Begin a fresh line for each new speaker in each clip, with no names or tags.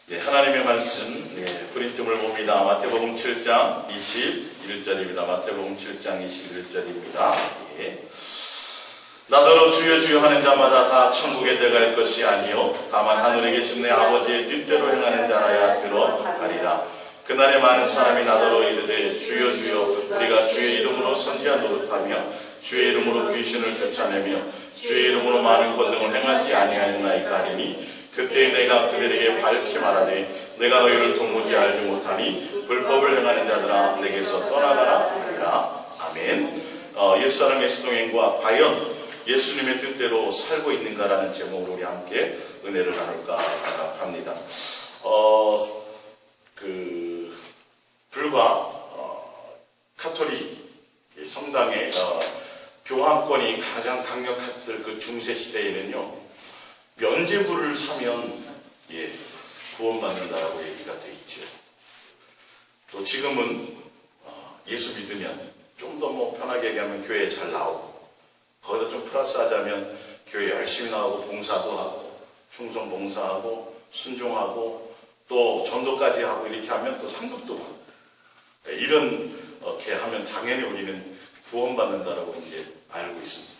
네, 하나님의 말씀, 프린트물 봅니다. 마태복음 7장 21절입니다. 마태복음 7장 21절입니다. 나더러 주여 주여 하는 자마다 다 천국에 들어갈 것이 아니요 다만 하늘에 계신 내 아버지의 뜻대로 행하는 자라야 들어가리라. 그날에 많은 사람이 나더러 이르되 주여 주여 우리가 주의 이름으로 선지자 노릇하며 주의 이름으로 귀신을 쫓아내며 주의 이름으로 많은 권능을 행하지 아니하였나이까 하리니 그때 내가 그들에게 밝히 말하되 내가 너희를 도무지 알지 못하니 불법을 행하는 자들아 내게서 떠나가라 하리라. 아멘. 옛사람의 수동행과 과연 예수님의 뜻대로 살고 있는가라는 제목으로 우리 함께 은혜를 나눌까 합니다. 불과 카톨릭 성당의 교황권이 가장 강력했던 그 중세 시대에는요, 면죄부를 사면 구원받는다라고 얘기가 돼 있죠. 또 지금은 예수 믿으면 좀 더 편하게 얘기하면 교회에 잘 나오고, 거기다 좀 플러스 하자면 교회 열심히 나오고 봉사도 하고 충성 봉사하고 순종하고 또 전도까지 하고 이렇게 하면 또 상급도 받고, 이렇게 하면 당연히 우리는 구원받는다라고 이제 알고 있습니다.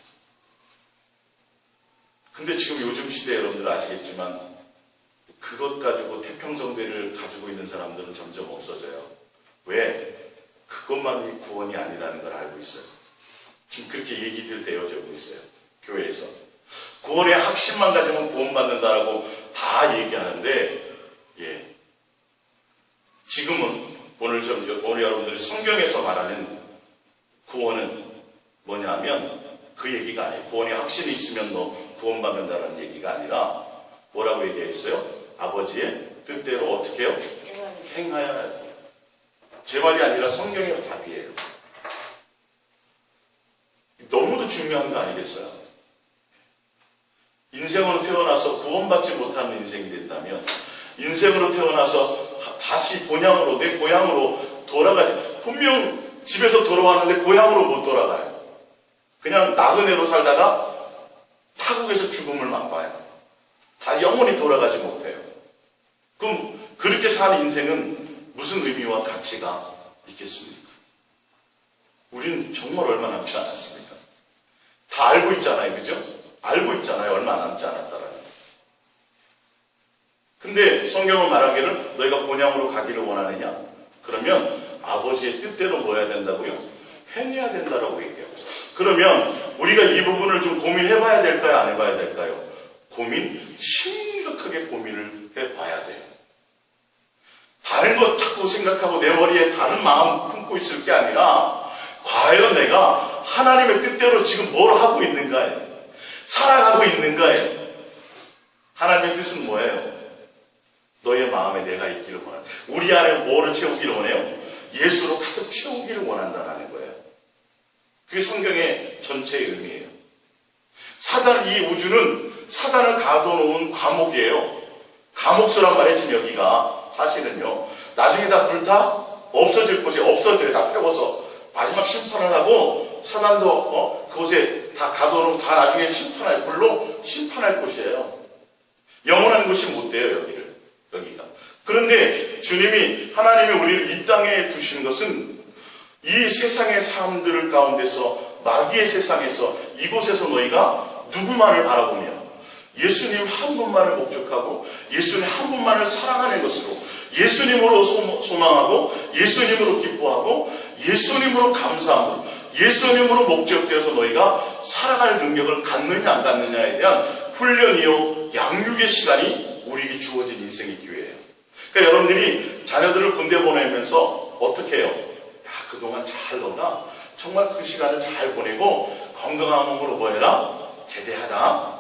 근데 지금 요즘 시대에 여러분들 아시겠지만 그것 가지고 태평성대를 가지고 있는 사람들은 점점 없어져요. 왜? 그것만이 구원이 아니라는 걸 알고 있어요. 지금 그렇게 얘기들 되어지고 있어요. 교회에서. 구원의 확신만 가지면 구원받는다라고 다 얘기하는데, 지금은 오늘 여러분들이 성경에서 말하는 구원은 뭐냐면 그 얘기가 아니에요. 구원의 확신이 있으면 너 구원받는다는 얘기가 아니라 뭐라고 얘기했어요? 아버지의 뜻대로 어떻게 해요? 행하여야 돼요. 제 말이 아니라 성경의 답이에요. 너무도 중요한 거 아니겠어요? 인생으로 태어나서 구원받지 못하는 인생이 된다면, 인생으로 태어나서 다시 본향으로, 내 고향으로 돌아가지, 분명 집에서 돌아왔는데 고향으로 못 돌아가요. 그냥 나그네로 살다가 타국에서 죽음을 맛봐요. 다 영원히 돌아가지 못해요. 그럼 그렇게 사는 인생은 무슨 의미와 가치가 있겠습니까? 우리는 정말 얼마 남지 않았습니까? 다 알고 있잖아요. 그죠? 알고 있잖아요. 얼마 남지 않았다라는. 근데 성경은 말하기를 너희가 본향으로 가기를 원하느냐? 그러면 아버지의 뜻대로 뭐 해야 된다고요? 행해야 된다라고 얘기해요. 그러면 우리가 이 부분을 좀 고민해봐야 될까요? 안 해봐야 될까요? 심각하게 고민을 해봐야 돼요. 다른 것 자꾸 생각하고 내 머리에 다른 마음 품고 있을 게 아니라 과연 내가 하나님의 뜻대로 지금 뭘 하고 있는가요? 살아가고 있는가요? 하나님의 뜻은 뭐예요? 너의 마음에 내가 있기를 원한다. 우리 안에 뭐를 채우기를 원해요? 예수로 가득 채우기를 원한다는 거예요. 그게 성경의 전체의 의미예요. 이 우주는 사단을 가둬놓은 감옥이에요. 감옥수란 말이에요. 지금 여기가 사실은요. 나중에 다 불타 없어질 곳이 없어져요. 다 태워서 마지막 심판을 하고 사단도 그곳에 다 가둬놓고 다 나중에 심판할 불로 심판할 곳이에요. 영원한 곳이 못 돼요. 여기가. 그런데 주님이 하나님이 우리를 이 땅에 두신 것은 이 세상의 사람들 가운데서 마귀의 세상에서 이곳에서 너희가 누구만을 바라보며 예수님 한 분만을 목적하고 예수님 한 분만을 사랑하는 것으로 예수님으로 소망하고 예수님으로 기뻐하고 예수님으로 감사하고 예수님으로 목적되어서 너희가 살아갈 능력을 갖느냐 안 갖느냐에 대한 훈련이요 양육의 시간이 우리에게 주어진 인생의 기회예요. 그러니까 여러분들이 자녀들을 군대 보내면서 어떻게 해요? 그동안 잘 너가 정말 그 시간을 잘 보내고 건강한 몸으로 뭐 해라? 제대하라.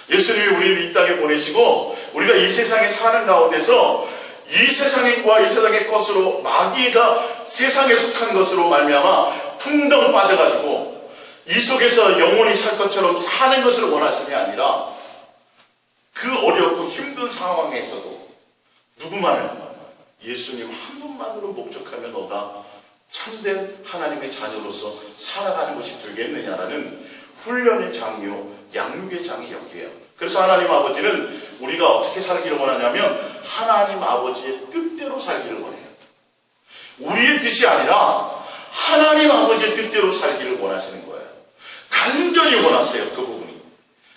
예수님이 우리를 이 땅에 보내시고 우리가 이 세상에 사는 가운데서 이 세상과 이 세상의 것으로 마귀가 세상에 속한 것으로 말미암아 풍덩 빠져가지고 이 속에서 영원히 살 것처럼 사는 것을 원하시는 게 아니라 그 어렵고 힘든 상황에서도 누구만을 예수님 한 분만으로 목적하면 너가 참된 하나님의 자녀로서 살아가는 것이 되겠느냐라는 훈련의 장이요 양육의 장이 여기에요. 그래서 하나님 아버지는 우리가 어떻게 살기를 원하냐면 하나님 아버지의 뜻대로 살기를 원해요. 우리의 뜻이 아니라 하나님 아버지의 뜻대로 살기를 원하시는 거예요. 간절히 원하세요, 그 부분이.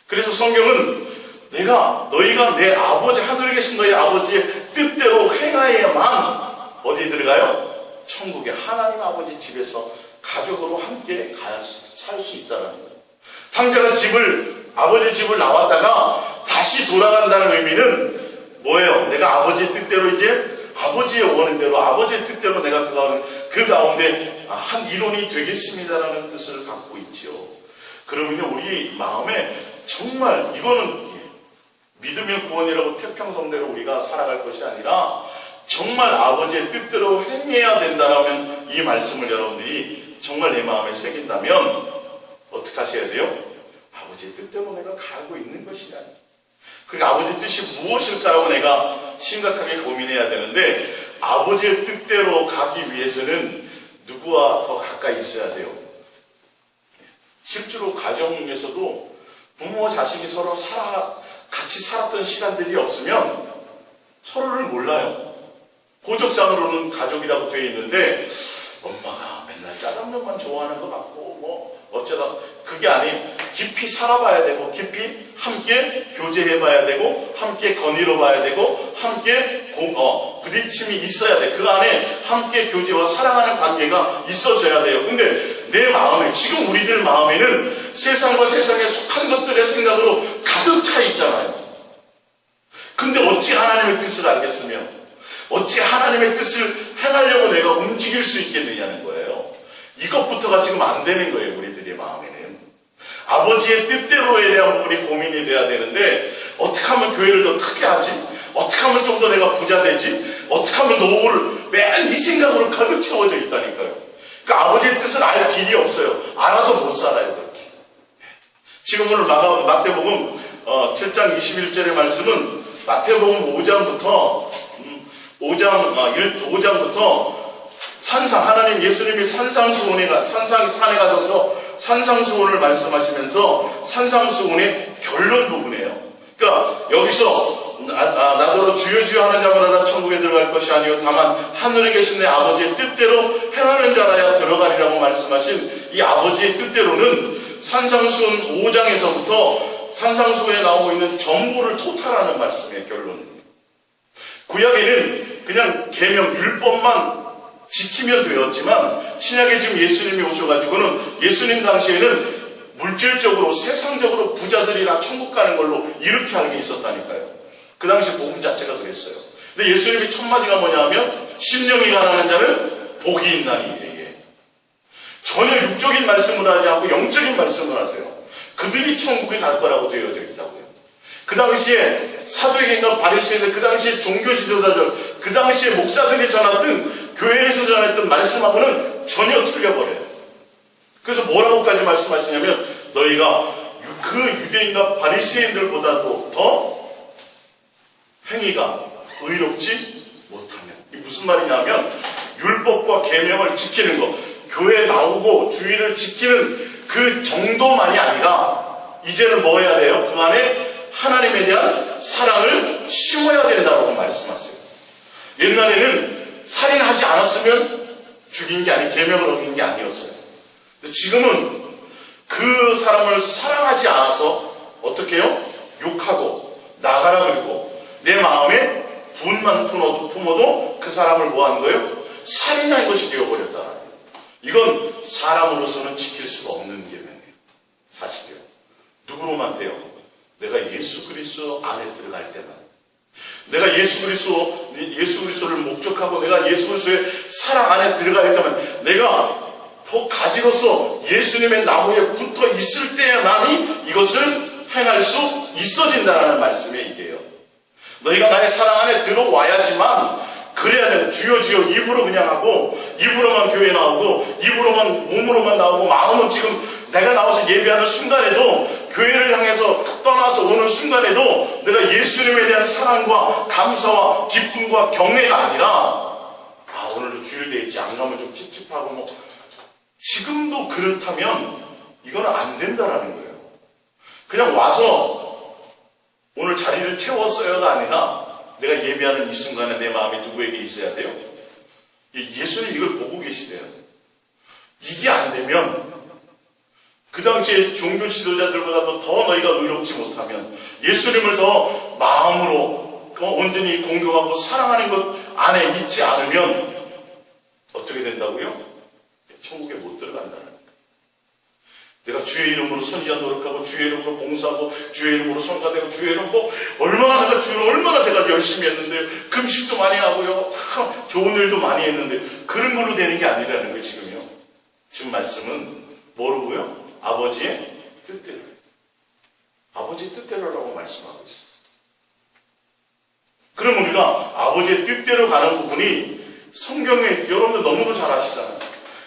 그래서 성경은 너희가 내 아버지, 하늘에 계신 너희 아버지의 뜻대로 행하여야만 어디 들어가요? 천국에 하나님 아버지 집에서 가족으로 함께 살 수 있다는 거예요. 탕자가 아버지 집을 나왔다가 다시 돌아간다는 의미는 뭐예요? 내가 아버지의 뜻대로 이제 아버지의 원대로 아버지의 뜻대로 내가 그 가운데 한 일원이 되겠습니다라는 뜻을 갖고 있죠. 그러면 우리 마음에 정말 이거는 믿으면 구원이라고 태평성대로 우리가 살아갈 것이 아니라 정말 아버지의 뜻대로 행해야 된다라면 이 말씀을 여러분들이 정말 내 마음에 새긴다면 어떻게 하셔야 돼요? 아버지의 뜻대로 내가 가고 있는 것이냐. 그러니까 아버지의 뜻이 무엇일까라고 내가 심각하게 고민해야 되는데 아버지의 뜻대로 가기 위해서는 누구와 더 가까이 있어야 돼요? 실제로 가정에서도 부모와 자식이 서로 같이 살았던 시간들이 없으면 서로를 몰라요. 고적상으로는 가족이라고 되어 있는데 엄마가 맨날 짜장면만 좋아하는 것 같고 어쩌다 그게 아닌 깊이 살아봐야 되고 깊이 함께 교제해봐야 되고 함께 거닐어봐야 되고 함께 부딪힘이 있어야 돼. 그 안에 함께 교제와 사랑하는 관계가 있어져야 돼요. 근데 내 마음에 지금 우리들 마음에는 세상과 세상에 속한 것들의 생각으로 가득 차 있잖아요. 근데 어찌 하나님의 뜻을 알겠으며 어찌 하나님의 뜻을 행하려고 내가 움직일 수 있겠느냐는 거예요. 이것부터가 지금 안 되는 거예요. 우리들의 마음에는. 아버지의 뜻대로에 대한 부분이 고민이 돼야 되는데 어떻게 하면 교회를 더 크게 하지? 어떻게 하면 좀 더 내가 부자 되지? 어떻게 하면 노후를 매일 이 생각으로 가득 채워져 있다니까요. 그러니까 아버지의 뜻을 알 길이 없어요. 알아도 못 살아요. 그렇게. 지금 오늘 마태복음 7장 21절의 말씀은 마태복음 5장부터 하나님 예수님이 산상산에 가셔서 산상수훈을 말씀하시면서 산상수훈의 결론 부분이에요. 그러니까 여기서 나더러 주여 주여 하는 자마다 천국에 들어갈 것이 아니요 다만 하늘에 계신 내 아버지의 뜻대로 행하는 자라야 들어가리라고 말씀하신 이 아버지의 뜻대로는 산상수훈 5장에서부터 산상수훈에 나오고 있는 전부를 토탈하는 말씀의 결론입니다. 구약에는 그냥 계명 율법만 지키면 되었지만 신약에 지금 예수님이 오셔가지고는 예수님 당시에는 물질적으로 세상적으로 부자들이나 천국 가는 걸로 이렇게 하는 게 있었다니까요. 그 당시 복음 자체가 그랬어요. 근데 예수님이 첫 마디가 뭐냐면 심령이 가난한 자는 복이 있나니 이게 전혀 육적인 말씀을 하지 않고 영적인 말씀을 하세요. 그들이 천국에 갈 거라고 되어져 있다고요. 그 당시에 사도행전과 바리새인들, 그 당시에 종교 지도자들, 그 당시에 목사들이 전했던 교회에서 전했던 말씀하고는 전혀 틀려버려요. 그래서 뭐라고까지 말씀하시냐면 너희가 그 유대인과 바리새인들보다도 더 행위가 의롭지 못하면, 이게 무슨 말이냐면 율법과 계명을 지키는 것, 교회에 나오고 주의를 지키는 그 정도만이 아니라 이제는 뭐 해야 돼요? 그 안에 하나님에 대한 사랑을 심어야 된다고 말씀하세요. 옛날에는 살인하지 않았으면 죽인 게 아니, 계명을 어긴 게 아니었어요. 지금은 그 사람을 사랑하지 않아서 어떻게 해요? 욕하고 나가라 그러고 내 마음에 분만 품어도 그 사람을 뭐 하는 거예요? 살인한 것이 되어버렸다. 이건 사람으로서는 지킬 수가 없는 계명이에요. 사실이요. 누구로만 돼요? 내가 예수 그리스도 안에 들어갈 때만, 내가 예수 그리스도를 목적하고 내가 예수 그리스도의 사랑 안에 들어갈 때만, 내가 가지로서 예수님의 나무에 붙어 있을 때만이 이것을 행할 수 있어진다는 말씀이 이게요. 너희가 나의 사랑 안에 들어와야지만, 그래야 돼. 주여 주여 입으로 그냥 하고 입으로만 교회 나오고 입으로만 몸으로만 나오고 마음은 지금 내가 나와서 예배하는 순간에도, 교회를 향해서 떠나서 오는 순간에도 내가 예수님에 대한 사랑과 감사와 기쁨과 경외가 아니라 오늘도 주일대에 있지, 안 가면 좀 찝찝하고 지금도 그렇다면 이거는 안 된다라는 거예요. 그냥 와서 오늘 자리를 채웠어요가 아니라 내가 예배하는 이 순간에 내 마음이 누구에게 있어야 돼요? 예수님 이걸 보고 계시대요. 이게 안 되면 그 당시에 종교 지도자들보다도 더 너희가 의롭지 못하면 예수님을 더 마음으로 온전히 공경하고 사랑하는 것 안에 있지 않으면 어떻게 된다고요? 천국에 못 들어간다는 거예요. 내가 주의 이름으로 선지한 노력하고 주의 이름으로 봉사하고 주의 이름으로 성가되고 주의 이름으로 얼마나 내가 주를 얼마나 제가 열심히 했는데 금식도 많이 하고요. 좋은 일도 많이 했는데 그런 걸로 되는 게 아니라는 거예요. 지금요. 지금 말씀은 뭐라고요? 아버지의 뜻대로. 아버지의 뜻대로라고 말씀하고 있어요. 그럼 우리가 아버지의 뜻대로 가는 부분이 성경에 여러분들 너무도 잘 아시잖아요.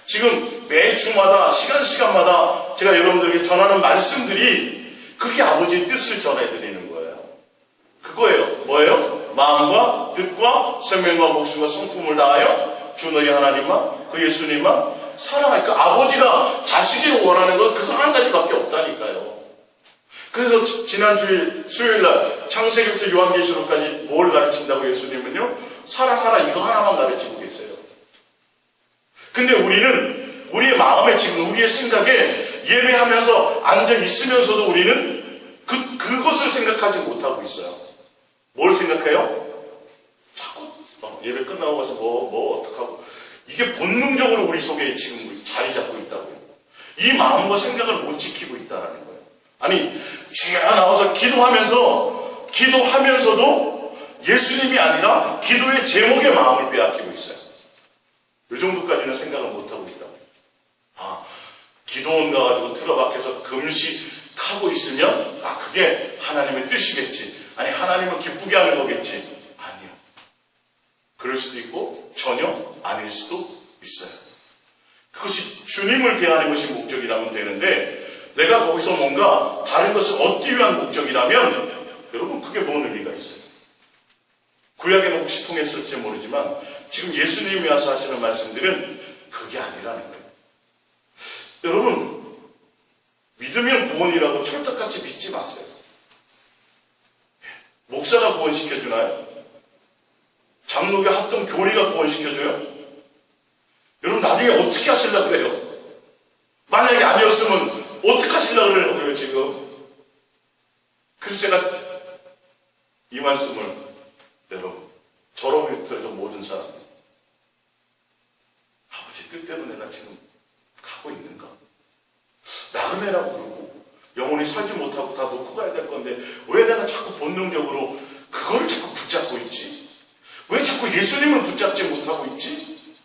지금 매 주마다 시간마다 제가 여러분들에게 전하는 말씀들이 그게 아버지의 뜻을 전해드리는 거예요. 그거예요. 뭐예요? 마음과 뜻과 생명과 목숨과 성품을 다하여 주 너희 하나님만 그 예수님만 사랑하니까 그 아버지가 자식이 원하는 건 그거 한 가지밖에 없다니까요. 그래서 지난주에 수요일날 창세기부터 요한계시록까지 뭘 가르친다고 예수님은요? 사랑하라 이거 하나만 가르치고 계세요. 근데 우리는 우리의 마음에 지금 우리의 생각에 예배하면서 앉아 있으면서도 우리는 그것을 생각하지 못하고 있어요. 뭘 생각해요? 자꾸 예배 끝나고 가서 어떡하고 이게 본능적으로 우리 속에 지금 자리 잡고 있다고요. 이 마음과 생각을 못 지키고 있다는 거예요. 아니 주여 나와서 기도하면서도 예수님이 아니라 기도의 제목에 마음을 빼앗기고 있어요. 이 정도까지는 생각을 못하고 있다고요. 기도원 가가지고 틀어박혀서 금식하고 있으면 그게 하나님의 뜻이겠지. 아니 하나님을 기쁘게 하는 거겠지. 아니요. 그럴 수도 있고 전혀 아닐 수도 있어요. 그것이 주님을 대하는 것이 목적이라면 되는데 내가 거기서 뭔가 다른 것을 얻기 위한 목적이라면 여러분 그게 뭔 의미가 있어요? 구약에는 혹시 통했을지 모르지만 지금 예수님이 와서 하시는 말씀들은 그게 아니라는 거예요. 여러분 믿으면 구원이라고 철떡같이 믿지 마세요. 목사가 구원시켜주나요? 장로교 합동 교리가 구원시켜줘요? 여러분 나중에 어떻게 하시려고 그래요? 만약에 아니었으면 어떻게 하시려고 그래요 지금? 그래서 제가 이 말씀을 여러분 저로부터 해서 모든 사람들 아버지 뜻대로 내가 지금 가고 있는가? 나그네라고 그러고 영원히 살지 못하고 다 놓고 가야 될 건데 왜 내가 자꾸 본능적으로 그거를 자꾸 붙잡고 있지? 왜 자꾸 예수님을 붙잡지 못하고 있지?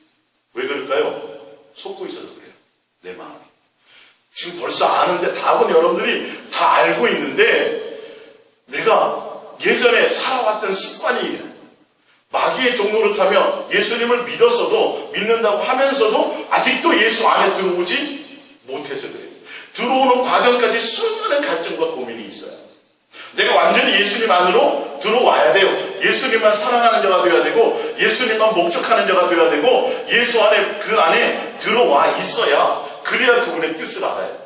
왜 그럴까요? 속고 있어서 그래요. 내 마음이. 지금 벌써 아는데 답은 여러분들이 다 알고 있는데 내가 예전에 살아왔던 습관이 마귀의 종로를 타며 예수님을 믿는다고 하면서도 아직도 예수 안에 들어오지 못해서 그래요. 들어오는 과정까지 수많은 갈증과 고민이 있어요. 내가 완전히 예수님 안으로 들어와야 돼요. 예수님만 사랑하는 자가 되어야 되고 예수님만 목적하는 자가 되어야 되고 예수 안에 그 안에 들어와 있어야 그래야 그분의 뜻을 알아요.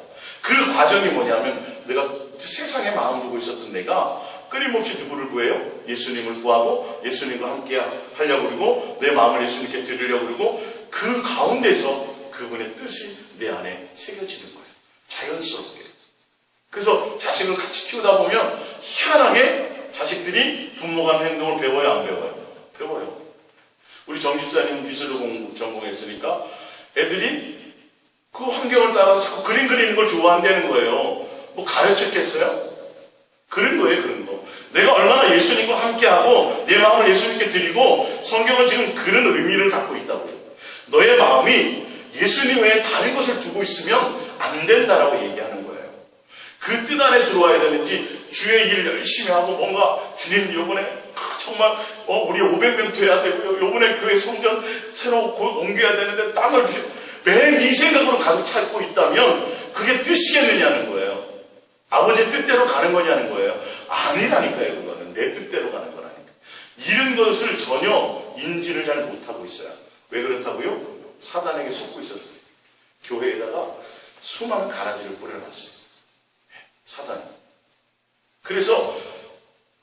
그 과정이 뭐냐면 내가 세상에 마음 두고 있었던 내가 끊임없이 누구를 구해요? 예수님을 구하고 예수님과 함께 하려고 그러고 내 마음을 예수님께 드리려고 그러고 그 가운데서 그분의 뜻이 내 안에 새겨지는 거예요. 자연스럽게. 그래서 자식을 같이 키우다 보면 희한하게 자식들이 부모가 하는 행동을 배워요? 안 배워요? 배워요. 우리 정집사님 미술을 전공했으니까 애들이 그 환경을 따라서 자꾸 그림 그리는 걸 좋아한다는 거예요. 뭐 가르쳤겠어요? 그런 거예요, 그런 거. 내가 얼마나 예수님과 함께하고 내 마음을 예수님께 드리고 성경은 지금 그런 의미를 갖고 있다고요. 너의 마음이 예수님 외에 다른 것을 두고 있으면 안 된다라고 얘기하는 거예요. 그 뜻 안에 들어와야 되는지 주의 일 열심히 하고 뭔가 주님 요번에 정말 우리 500명 돼야 되고요. 요번에 교회 성전 새로 옮겨야 되는데 땅을 매일 이 생각으로 가득 찰고 있다면 그게 뜻이겠느냐는 거예요. 아버지의 뜻대로 가는 거냐는 거예요. 아니라니까요. 그거는 내 뜻대로 가는 거라니까. 이런 것을 전혀 인지를 잘 못하고 있어요. 왜 그렇다고요? 사단에게 속고 있어서 교회에다가 수많은 가라지를 뿌려놨어요. 사단이. 그래서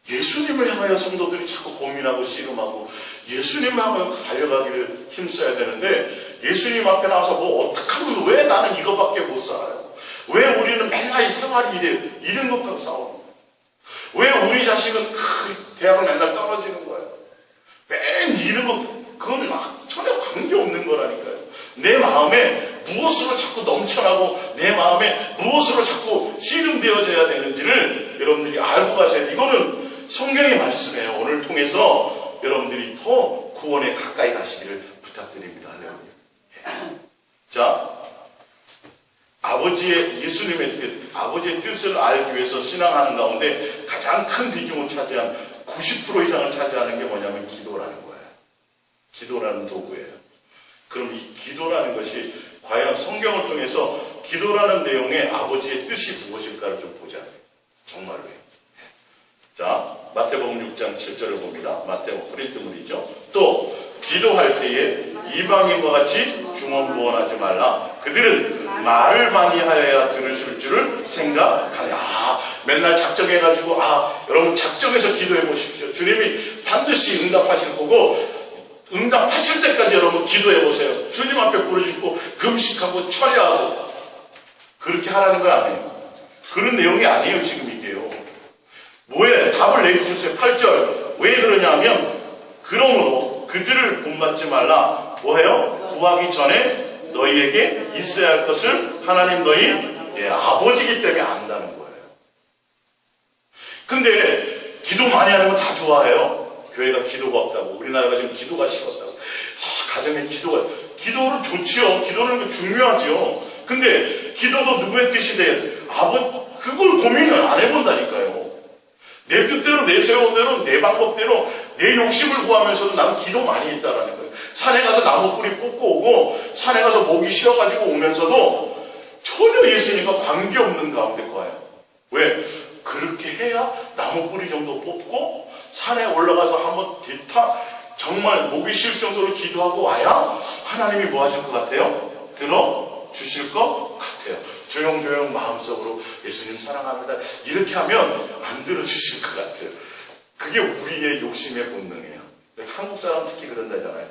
예수님을 향하여 성도들이 자꾸 고민하고 씨름하고 예수님을 향하여 달려가기를 힘써야 되는데 예수님 앞에 나와서 뭐 어떻게 하면 왜 나는 이거밖에 못 살아요? 왜 우리는 맨날 이 생활이 이래? 이런 것과 싸우는 거예요. 왜 우리 자식은 대학을 맨날 떨어지는 거예요? 맨 이런 거 그건 전혀 관계없는 거라니까요. 내 마음에 무엇으로 자꾸 넘쳐나고 내 마음에 무엇으로 자꾸 씨름되어져야 되는지를 여러분들이 알고 가셔야 돼요. 이거는 성경의 말씀이에요. 오늘 통해서 여러분들이 더 구원에 가까이 가시기를 부탁드립니다. 할렐루야. 자, 아버지의 예수님의 뜻, 아버지의 뜻을 알기 위해서 신앙하는 가운데 가장 큰 비중을 차지한 90% 이상을 차지하는 게 뭐냐면 기도라는 거예요. 기도라는 도구예요. 그럼 이 기도라는 것이 과연 성경을 통해서 기도라는 내용의 아버지의 뜻이 무엇일까를 좀 보자. 정말로. 자, 마태복음 6장 7절을 봅니다. 마태복음 프린트물이죠. 또 기도할 때에 이방인과 같이 중언부언하지 말라. 그들은 말을 많이 하여야 들으실 줄을 생각하냐. 맨날 작정해가지고 여러분 작정해서 기도해 보십시오. 주님이 반드시 응답하실 거고 응답하실 때까지 여러분 기도해 보세요. 주님 앞에 부르짖고 금식하고 철야하고 그렇게 하라는 거 아니에요. 그런 내용이 아니에요. 지금 이게요. 뭐예요? 답을 내주셨어요. 8절. 왜 그러냐면 그러므로 그들을 본받지 말라. 뭐예요? 구하기 전에 너희에게 있어야 할 것을 하나님 너희 아버지이기 때문에 안다는 거예요. 근데 기도 많이 하는 거 다 좋아해요. 교회가 기도가 없다고, 우리나라가 지금 기도가 식었다고, 가정에 기도는 좋지요. 기도는 중요하지요. 근데 기도도 누구의 뜻이 돼? 그걸 고민을 안 해본다니까요. 내 뜻대로, 내 세원대로, 내 방법대로, 내 욕심을 구하면서도 나는 기도 많이 했다라는 거예요. 산에 가서 나무 뿌리 뽑고 오고, 산에 가서 모기 쉬어가지고 오면서도 전혀 예수님과 관계없는 가운데 거예요. 왜? 그렇게 해야 나무 뿌리 정도 뽑고, 산에 올라가서 한번 정말 목이 쉴 정도로 기도하고 와야 하나님이 뭐 하실 것 같아요? 들어주실 것 같아요. 조용조용 마음속으로 예수님 사랑합니다. 이렇게 하면 안 들어주실 것 같아요. 그게 우리의 욕심의 본능이에요. 한국 사람 특히 그런다잖아요.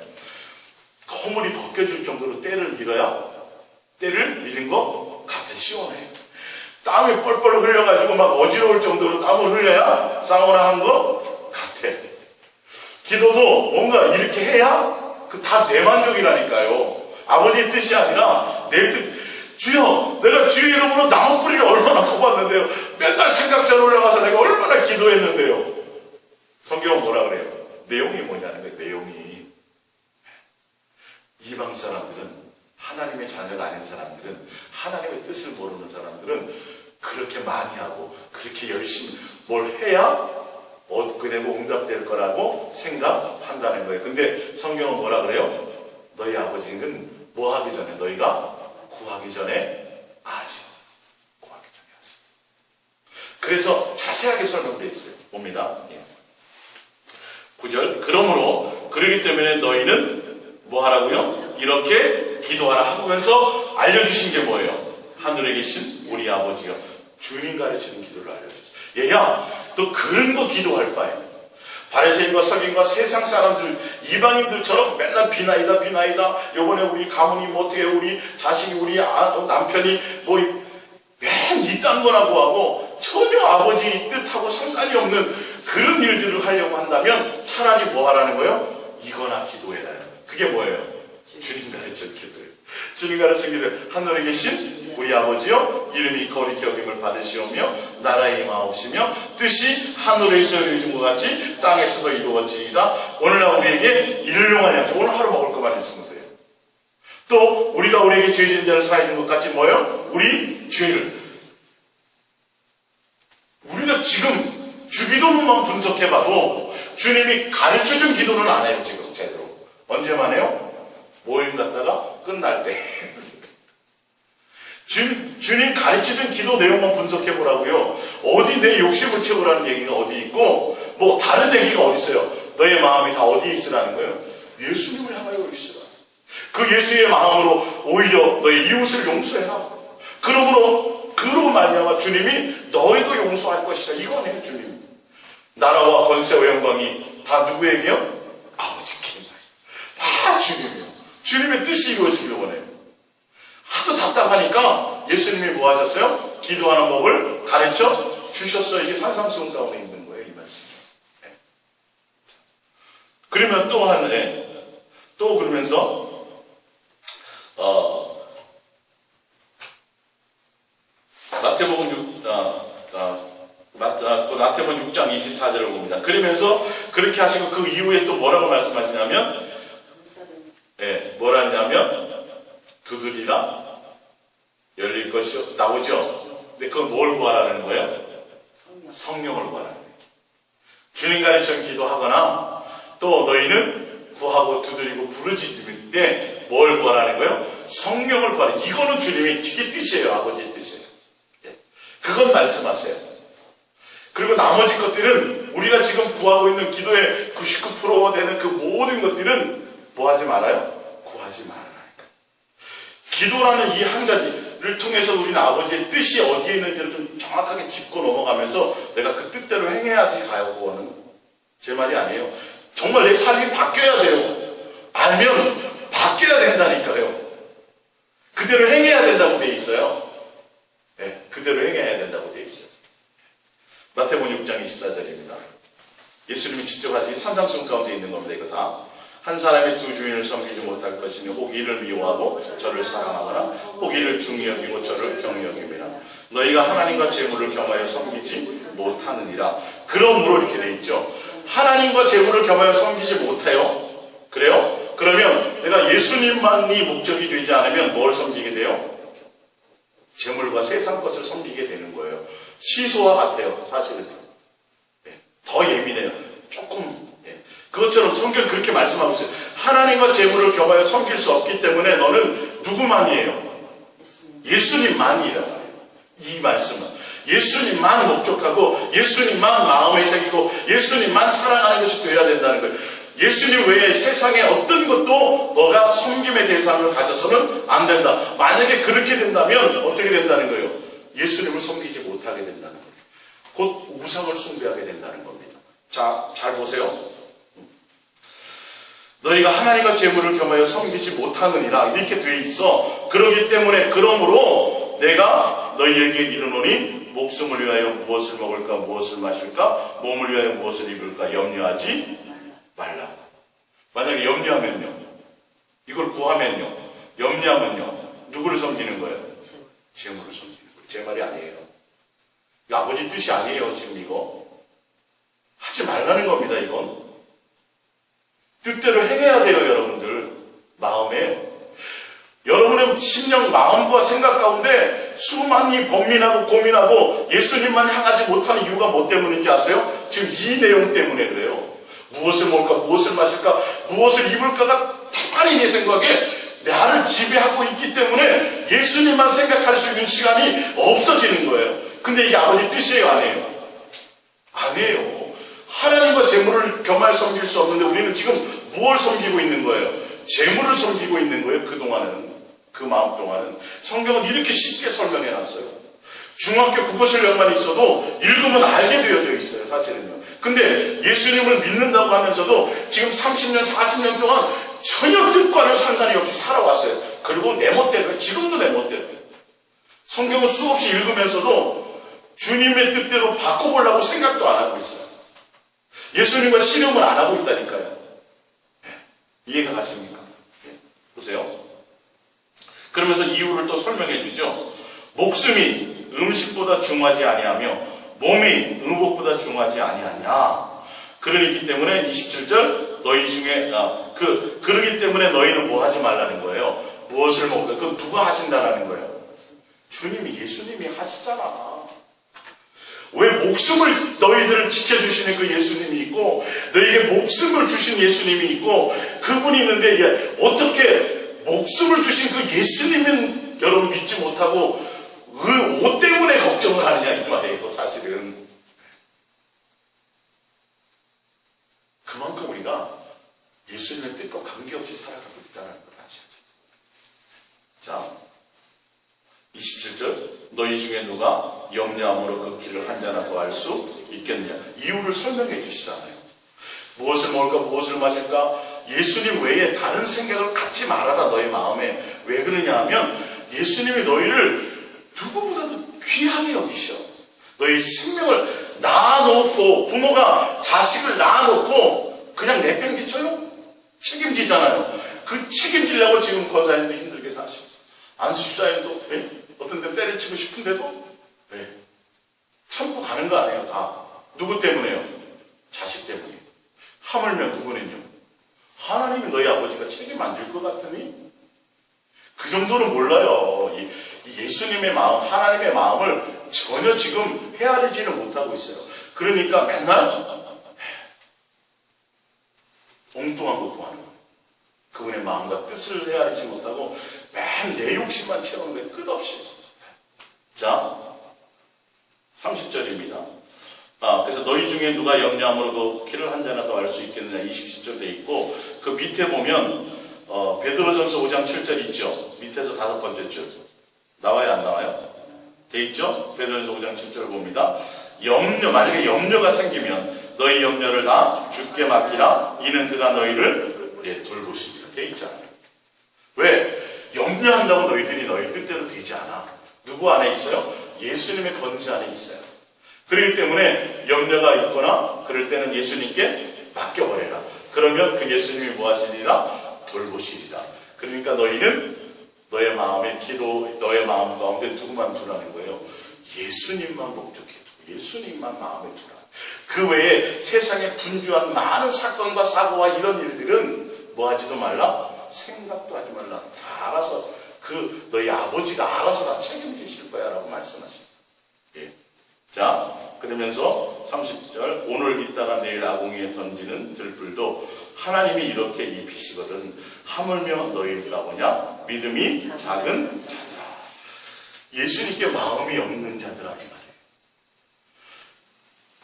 허물이 벗겨질 정도로 때를 밀어야 때를 밀은 거 같아 시원해요. 땀이 뻘뻘 흘려가지고 막 어지러울 정도로 땀을 흘려야 사우나 한 거 같아. 기도도 뭔가 이렇게 해야 다 내 만족이라니까요. 아버지의 뜻이 아니라 내 뜻. 주여, 내가 주의 이름으로 나무 뿌리를 얼마나 뽑았는데요. 맨날 생각산 올라가서 내가 얼마나 기도했는데요. 성경은 뭐라 그래요? 내용이 뭐냐는 거예요. 내용이. 이방 사람들은, 하나님의 자녀가 아닌 사람들은, 하나님의 뜻을 모르는 사람들은 그렇게 많이 하고 그렇게 열심히 뭘 해야 얻게 되고 응답될 거라고 생각한다는 거예요. 근데 성경은 뭐라 그래요? 너희 아버지는 뭐 하기 전에, 너희가 구하기 전에 아직 구하기 전에 아직. 그래서 자세하게 설명되어 있어요. 봅니다. 9절. 그러므로 그러기 때문에 너희는 뭐 하라고요? 이렇게 기도하라 하면서 알려주신 게 뭐예요? 하늘에 계신 우리 아버지요. 주님 가르치는 기도를 알려주셨어요. 얘야, 너 그런 거 기도할 바에 바리새인과 서기관과 세상 사람들, 이방인들처럼 맨날 비나이다. 요번에 우리 가문이 뭐 어떻게, 우리 자식이, 우리 남편이 뭐 맨 이딴 거라고 하고 전혀 아버지 뜻하고 상관이 없는 그런 일들을 하려고 한다면 차라리 뭐 하라는 거예요? 이거나 기도해라. 그게 뭐예요? 주님 가르친 기도예요. 주님 가르친 기도. 하늘에 계신 우리 아버지요, 이름이 거룩히 여김을 받으시오며 나라에 임하옵시며 뜻이 하늘에서 이루어진 것 같이 땅에서도 이루어지이다. 오늘날 우리에게 일용할 양식, 오늘 하루 먹을 것만 있으면 돼요. 또 우리가 우리에게 죄진 자를 사해준 것 같이 뭐예요? 우리 죄를. 우리가 지금 주기도문만 분석해봐도 주님이 가르쳐준 기도는 안 해요. 지금 제대로. 언제만 해요? 모임 갔다가 끝날 때. 주님 가르치던 기도 내용만 분석해보라고요. 어디 내 욕심을 채우라는 얘기가 어디 있고, 뭐 다른 얘기가 어디 있어요? 너의 마음이 다 어디에 있으라는 거예요? 예수님을 향하여 있으라. 그 예수의 마음으로 오히려 너의 이웃을 용서해라. 그러므로 그로 말미암아 주님이 너희도 용서할 것이다. 이거네요, 주님. 나라와 권세와 영광이 다 누구에게요? 아버지께. 다 주님이요. 주님의 뜻이 이루어지길 원해요. 하도 답답하니까 예수님이 뭐 하셨어요? 기도하는 법을 가르쳐 주셨어요. 이게 산상수훈 가운데 있는 거예요, 이 말씀이. 네. 그러면 또 하는데, 또 그러면서 마태복음 6장 24절을 봅니다. 그러면서 그렇게 하시고 그 이후에 또 뭐라고 말씀하시냐면, 뭐라 하냐면 두드리라 열릴 것이 나오죠. 근데 그건 뭘 구하라는 거예요? 성령을 구하라는 거예요. 주님 가르쳐 기도하거나 또 너희는 구하고 두드리고 부르짖을 때 뭘 구하라는 거예요? 성령을 구하라. 이거는 주님의 뜻이에요. 아버지의 뜻이에요. 그건 말씀하세요. 그리고 나머지 것들은 우리가 지금 구하고 있는 기도의 99% 되는 그 모든 것들은 뭐 하지 말아요? 구하지 말아요. 기도라는 이 한 가지를 통해서 우리는 아버지의 뜻이 어디에 있는지를 좀 정확하게 짚고 넘어가면서 내가 그 뜻대로 행해야지 가요. 그거는 제 말이 아니에요. 정말 내 삶이 바뀌어야 돼요. 알면 바뀌어야 된다니까요. 그대로 행해야 된다고 돼 있어요. 네, 그대로 행해야 된다고 돼 있어요. 마태복음 6장 24절입니다. 예수님이 직접 하신 산상수훈 가운데 있는 겁니다. 이거 다. 한 사람이 두 주인을 섬기지 못할 것이니 혹 이를 미워하고 저를 사랑하거나 혹 이를 중히 여기고 저를 경히 여김이라. 너희가 하나님과 재물을 겸하여 섬기지 못하느니라. 그러므로 이렇게 돼 있죠. 하나님과 재물을 겸하여 섬기지 못해요. 그래요? 그러면 내가 예수님만이 목적이 되지 않으면 뭘 섬기게 돼요? 재물과 세상 것을 섬기게 되는 거예요. 시소와 같아요. 사실은. 더 예민해요. 조금. 그것처럼 성경은 그렇게 말씀하고 있어요. 하나님과 재물을 겸하여 섬길 수 없기 때문에 너는 누구만이에요? 예수님만이에요. 이 말씀은. 예수님만 목적하고 예수님만 마음에 새기고 예수님만 사랑하는 것이 되어야 된다는 거예요. 예수님 외에 세상에 어떤 것도 너가 섬김의 대상을 가져서는 안 된다. 만약에 그렇게 된다면 어떻게 된다는 거예요? 예수님을 섬기지 못하게 된다는 거예요. 곧 우상을 숭배하게 된다는 겁니다. 자, 잘 보세요. 너희가 하나님과 재물을 겸하여 섬기지 못하느니라 이렇게 돼 있어. 그러기 때문에 그러므로 내가 너희에게 이르노니 목숨을 위하여 무엇을 먹을까 무엇을 마실까 몸을 위하여 무엇을 입을까 염려하지 말라. 만약에 염려하면요, 이걸 구하면요, 염려하면요, 누구를 섬기는 거예요? 재물을 섬기는 거예요. 제 말이 아니에요. 이거 아버지 뜻이 아니에요. 지금 이거 하지 말라는 겁니다. 이건 뜻대로 행해야 돼요. 여러분들 마음에, 여러분의 심령 마음과 생각 가운데 수많이 범민하고 고민하고 예수님만 향하지 못하는 이유가 뭐 때문인지 아세요? 지금 이 내용 때문에 그래요. 무엇을 먹을까, 무엇을 마실까, 무엇을 입을까가 가만히 내 생각에 나를 지배하고 있기 때문에 예수님만 생각할 수 있는 시간이 없어지는 거예요. 근데 이게 아버지 뜻이에요? 아니에요? 아니에요. 하나님과 재물을 겸하여 섬길 수 없는데 우리는 지금 무엇을 섬기고 있는 거예요? 재물을 섬기고 있는 거예요. 그동안은, 그 마음 동안은. 성경은 이렇게 쉽게 설명해 놨어요. 중학교 국어실력만 있어도 읽으면 알게 되어져 있어요. 사실은요. 근데 예수님을 믿는다고 하면서도 지금 30년, 40년 동안 전혀 뜻과는 상관이 없이 살아왔어요. 그리고 내 멋대로, 지금도 내 멋대로. 성경을 수없이 읽으면서도 주님의 뜻대로 바꿔보려고 생각도 안 하고 있어요. 예수님과 씨름을 안 하고 있다니까요. 이해가 가십니까? 보세요. 그러면서 이유를 또 설명해 주죠. 목숨이 음식보다 중하지 아니하며 몸이 의복보다 중하지 아니하냐. 그러기 때문에 27절 너희 중에 그러기 때문에 너희는 뭐 하지 말라는 거예요. 무엇을 먹을까? 그건 누가 하신다라는 거예요. 주님이, 예수님이 하시잖아. 왜 목숨을 너희들을 지켜주시는 그 예수님이 있고 너희에게 목숨을 주신 예수님이 있고 그분이 있는데 어떻게 목숨을 주신 그 예수님은 여러분 믿지 못하고 그 옷 때문에 걱정을 하느냐 이 말이에요. 사실은 그만큼 우리가 예수님의 뜻과 관계없이 살아가고 있다는 걸 아시죠? 자, 27절 너희 중에 누가 염려함으로 그 길을 한 자나 더할 수 있겠느냐? 이유를 설명해 주시잖아요. 무엇을 먹을까, 무엇을 마실까? 예수님 외에 다른 생각을 갖지 말아라, 너의 마음에. 왜 그러냐 하면 예수님이 너희를 누구보다도 귀하게 여기셔. 너희 생명을 낳아놓고, 부모가 자식을 낳아놓고 그냥 내팽개쳐요? 책임지잖아요. 그 책임지려고 지금 권사님도 힘들게 사시고, 안수사님도 어떤 데 때려치고 싶은데도 참고 가는 거 아니에요, 다. 누구 때문에요? 자식 때문에. 하물며 누구는요? 하나님이 너희 아버지가 책임 안 질 것 같으니? 그 정도는 몰라요. 예수님의 마음, 하나님의 마음을 전혀 지금 헤아리지는 못하고 있어요. 그러니까 맨날 엉뚱한 거 구하는 거예요. 그분의 마음과 뜻을 헤아리지 못하고 맨 내 욕심만 채우는 거예요. 끝없이. 자, 30절입니다. 그래서 너희 중에 누가 염려함으로 그 키를 한 잔이나 더 알 수 있겠느냐 27절 돼 있고, 그 밑에 보면 베드로전서 5장 7절 있죠. 밑에서 5번째 줄 나와요, 안 나와요? 돼 있죠? 베드로전서 5장 7절을 봅니다. 만약에 염려가 생기면 너희 염려를 다 주께 맡기라. 이는 그가 너희를 돌보시리라. 돼 있잖아요. 왜? 염려한다고 너희들이 너희 뜻대로 되지 않아. 누구 안에 있어요? 예수님의 권세 안에 있어요. 그렇기 때문에 염려가 있거나 그럴 때는 예수님께 맡겨버려라. 그러면 그 예수님이 뭐 하시리라? 돌보시리라. 그러니까 너희는 너의 마음의 기도, 너의 마음 가운데 누구만 두라는 거예요? 예수님만 목적해 두고 예수님만 마음에 두라. 그 외에 세상에 분주한 많은 사건과 사고와 이런 일들은 뭐 하지도 말라? 생각도 하지 말라. 다 알아서 너희 아버지가 알아서 다 책임지실 거야 라고 말씀하십니다. 자, 그러면서 30절, 오늘 있다가 내일 아궁이에 던지는 들불도 하나님이 이렇게 입히시거든. 하물며 너희가 뭐냐? 믿음이 작은 자들아. 예수님께 마음이 없는 자들아, 이 말이에요.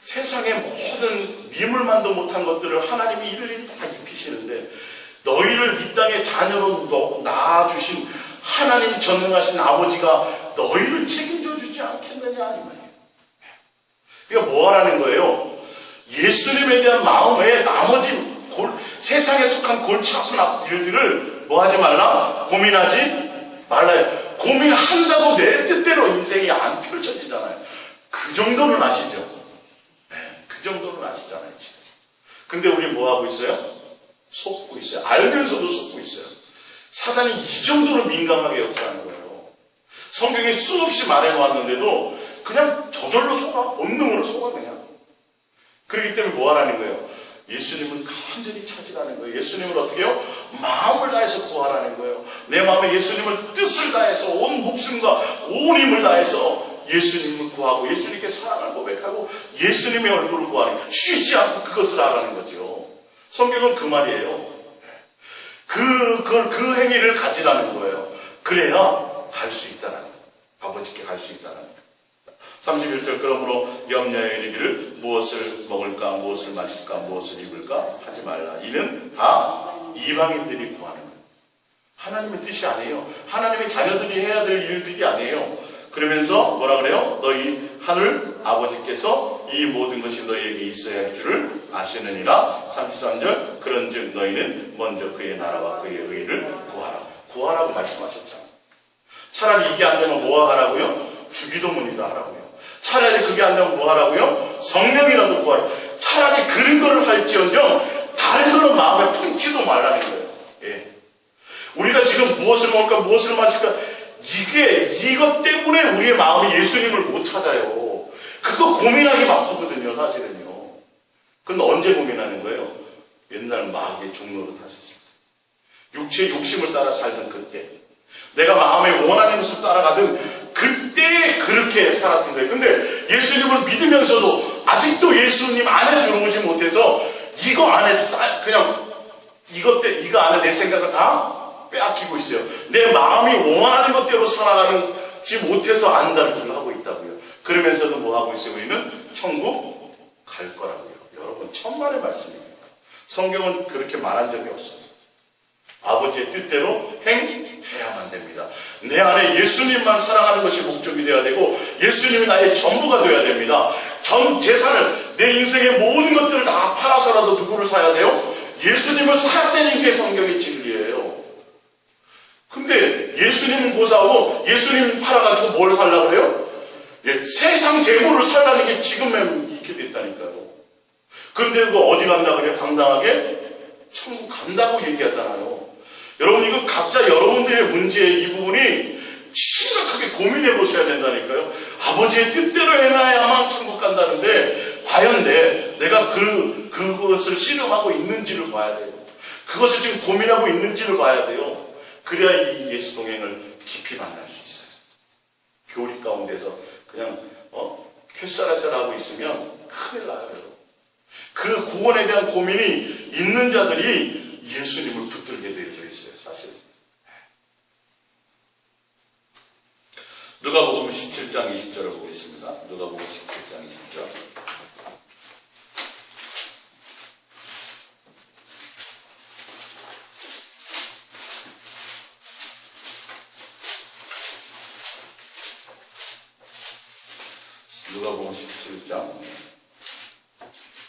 세상의 모든 미물만도 못한 것들을 하나님이 일일이 다 입히시는데, 너희를 이 땅의 자녀로 낳아주신 하나님 전능하신 아버지가 너희를 책임져 주지 않겠느냐, 이 말이에요. 그러니까 뭐 하라는 거예요? 예수님에 대한 마음 외에 나머지 세상에 속한 골치 아픈 일들을 뭐 하지 말라? 고민하지 말라요. 고민한다고 내 뜻대로 인생이 안 펼쳐지잖아요. 그 정도는 아시죠? 그 정도는 아시잖아요, 지금. 근데 우리 뭐 하고 있어요? 속고 있어요. 알면서도 속고 있어요. 사단이 이 정도로 민감하게 역사하는 거예요. 성경에 수없이 말해놓았는데도 그냥 저절로 속아. 본능으로 속아, 그냥. 그렇기 때문에 뭐 하라는 거예요? 예수님을 간절히 찾으라는 거예요. 예수님을 어떻게 해요? 마음을 다해서 구하라는 거예요. 내 마음에 예수님을 뜻을 다해서 온 목숨과 온 힘을 다해서 예수님을 구하고 예수님께 사랑을 고백하고 예수님의 얼굴을 구하는, 쉬지 않고 그것을 하라는 거죠. 성경은 그 말이에요. 그 행위를 가지라는 거예요. 그래야 갈 수 있다는 거예요. 아버지께 갈 수 있다는 거예요. 31절, 그러므로 염려에 이르기를 무엇을 먹을까, 무엇을 마실까, 무엇을 입을까 하지 말라. 이는 다 이방인들이 구하는 거예요. 하나님의 뜻이 아니에요. 하나님의 자녀들이 해야 될 일들이 아니에요. 그러면서 뭐라 그래요? 너희 하늘 아버지께서 이 모든 것이 너희에게 있어야 할 줄을 아시느니라. 33절, 그런즉 너희는 먼저 그의 나라와 그의 의를 구하라. 구하라고 말씀하셨잖아요. 차라리 이게 안 되면 뭐 하라고요? 주기도문이라 하라고요. 차라리 그게 안 되면 뭐 하라고요? 성령이라도 구하라. 차라리 그런 거를 할지언정 다른 거는 마음에 품지도 말라는 거예요. 우리가 지금 무엇을 먹을까, 무엇을 마실까, 이것 때문에 우리의 마음이 예수님을 못 찾아요. 그거 고민하기 바쁘거든요, 사실은요. 근데 언제 고민하는 거예요? 옛날 마귀의 종로로 다셨을 때. 육체의 욕심을 따라 살던 그때. 내가 마음에 원하는 것을 따라가든 그때 그렇게 살았던 거예요. 근데 예수님을 믿으면서도 아직도 예수님 안에 들어오지 못해서 이거 안에 그냥 이거 안에 내 생각을 다 빼앗기고 있어요. 내 마음이 원하는 것대로 살아가지 못해서 안달을 하고 있다고요. 그러면서도 뭐 하고 있어요? 우리는 천국 갈 거라고요. 여러분, 천만의 말씀입니다. 성경은 그렇게 말한 적이 없어요. 아버지의 뜻대로 행해야만 됩니다. 내 안에 예수님만 사랑하는 것이 목적이 되어야 되고 예수님이 나의 전부가 되어야 됩니다. 전 재산을, 내 인생의 모든 것들을 다 팔아서라도 누구를 사야 돼요? 예수님을 사야 되는 게 성경의 진리예요. 근데 예수님 고사하고 예수님 팔아가지고 뭘 살려고 그래요? 세상 재물을 살라는 게 지금 이렇게 됐다니까요. 그런데 그거 어디 간다 그래요? 당당하게? 천국 간다고 얘기하잖아요. 여러분, 이거 각자 여러분들의 문제의 이 부분이 심각하게 고민해 보셔야 된다니까요. 아버지의 뜻대로 행해야만 천국 간다는데 과연 내가 그것을 실험하고 있는지를 봐야 돼요. 그것을 지금 고민하고 있는지를 봐야 돼요. 그래야 이 예수 동행을 깊이 만날 수 있어요. 교리 가운데서 그냥 쾌사라사하고 있으면 큰일 나요. 그 구원에 대한 고민이 있는 자들이 예수님을 붙들게 되어져 있어요. 사실. 누가복음 17장 20절을 보겠습니다. 누가복음 17장 20절. 누가복음 17장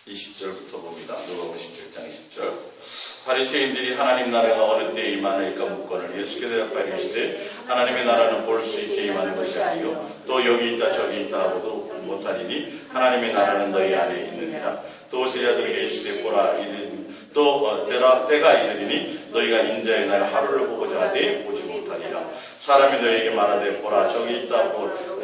20절부터 봅니다. 누가복음 17장 20절. 바리새인들이 하나님 나라가 어느 때에 임하나이까 묻거늘 예수께 대답하여 이르시되 하나님의 나라는 볼 수 있게 임하는 것이 아니요 또 여기 있다 저기 있다 하고도 못하리니 하나님의 나라는 너희 안에 있느니라. 또 제자들에게 이르시되 보라 또 때가 이르리니 너희가 인자의 날 하루를 보고자 하되 보지 못하리라. 사람이 너희에게 말하되 보라 저기 있다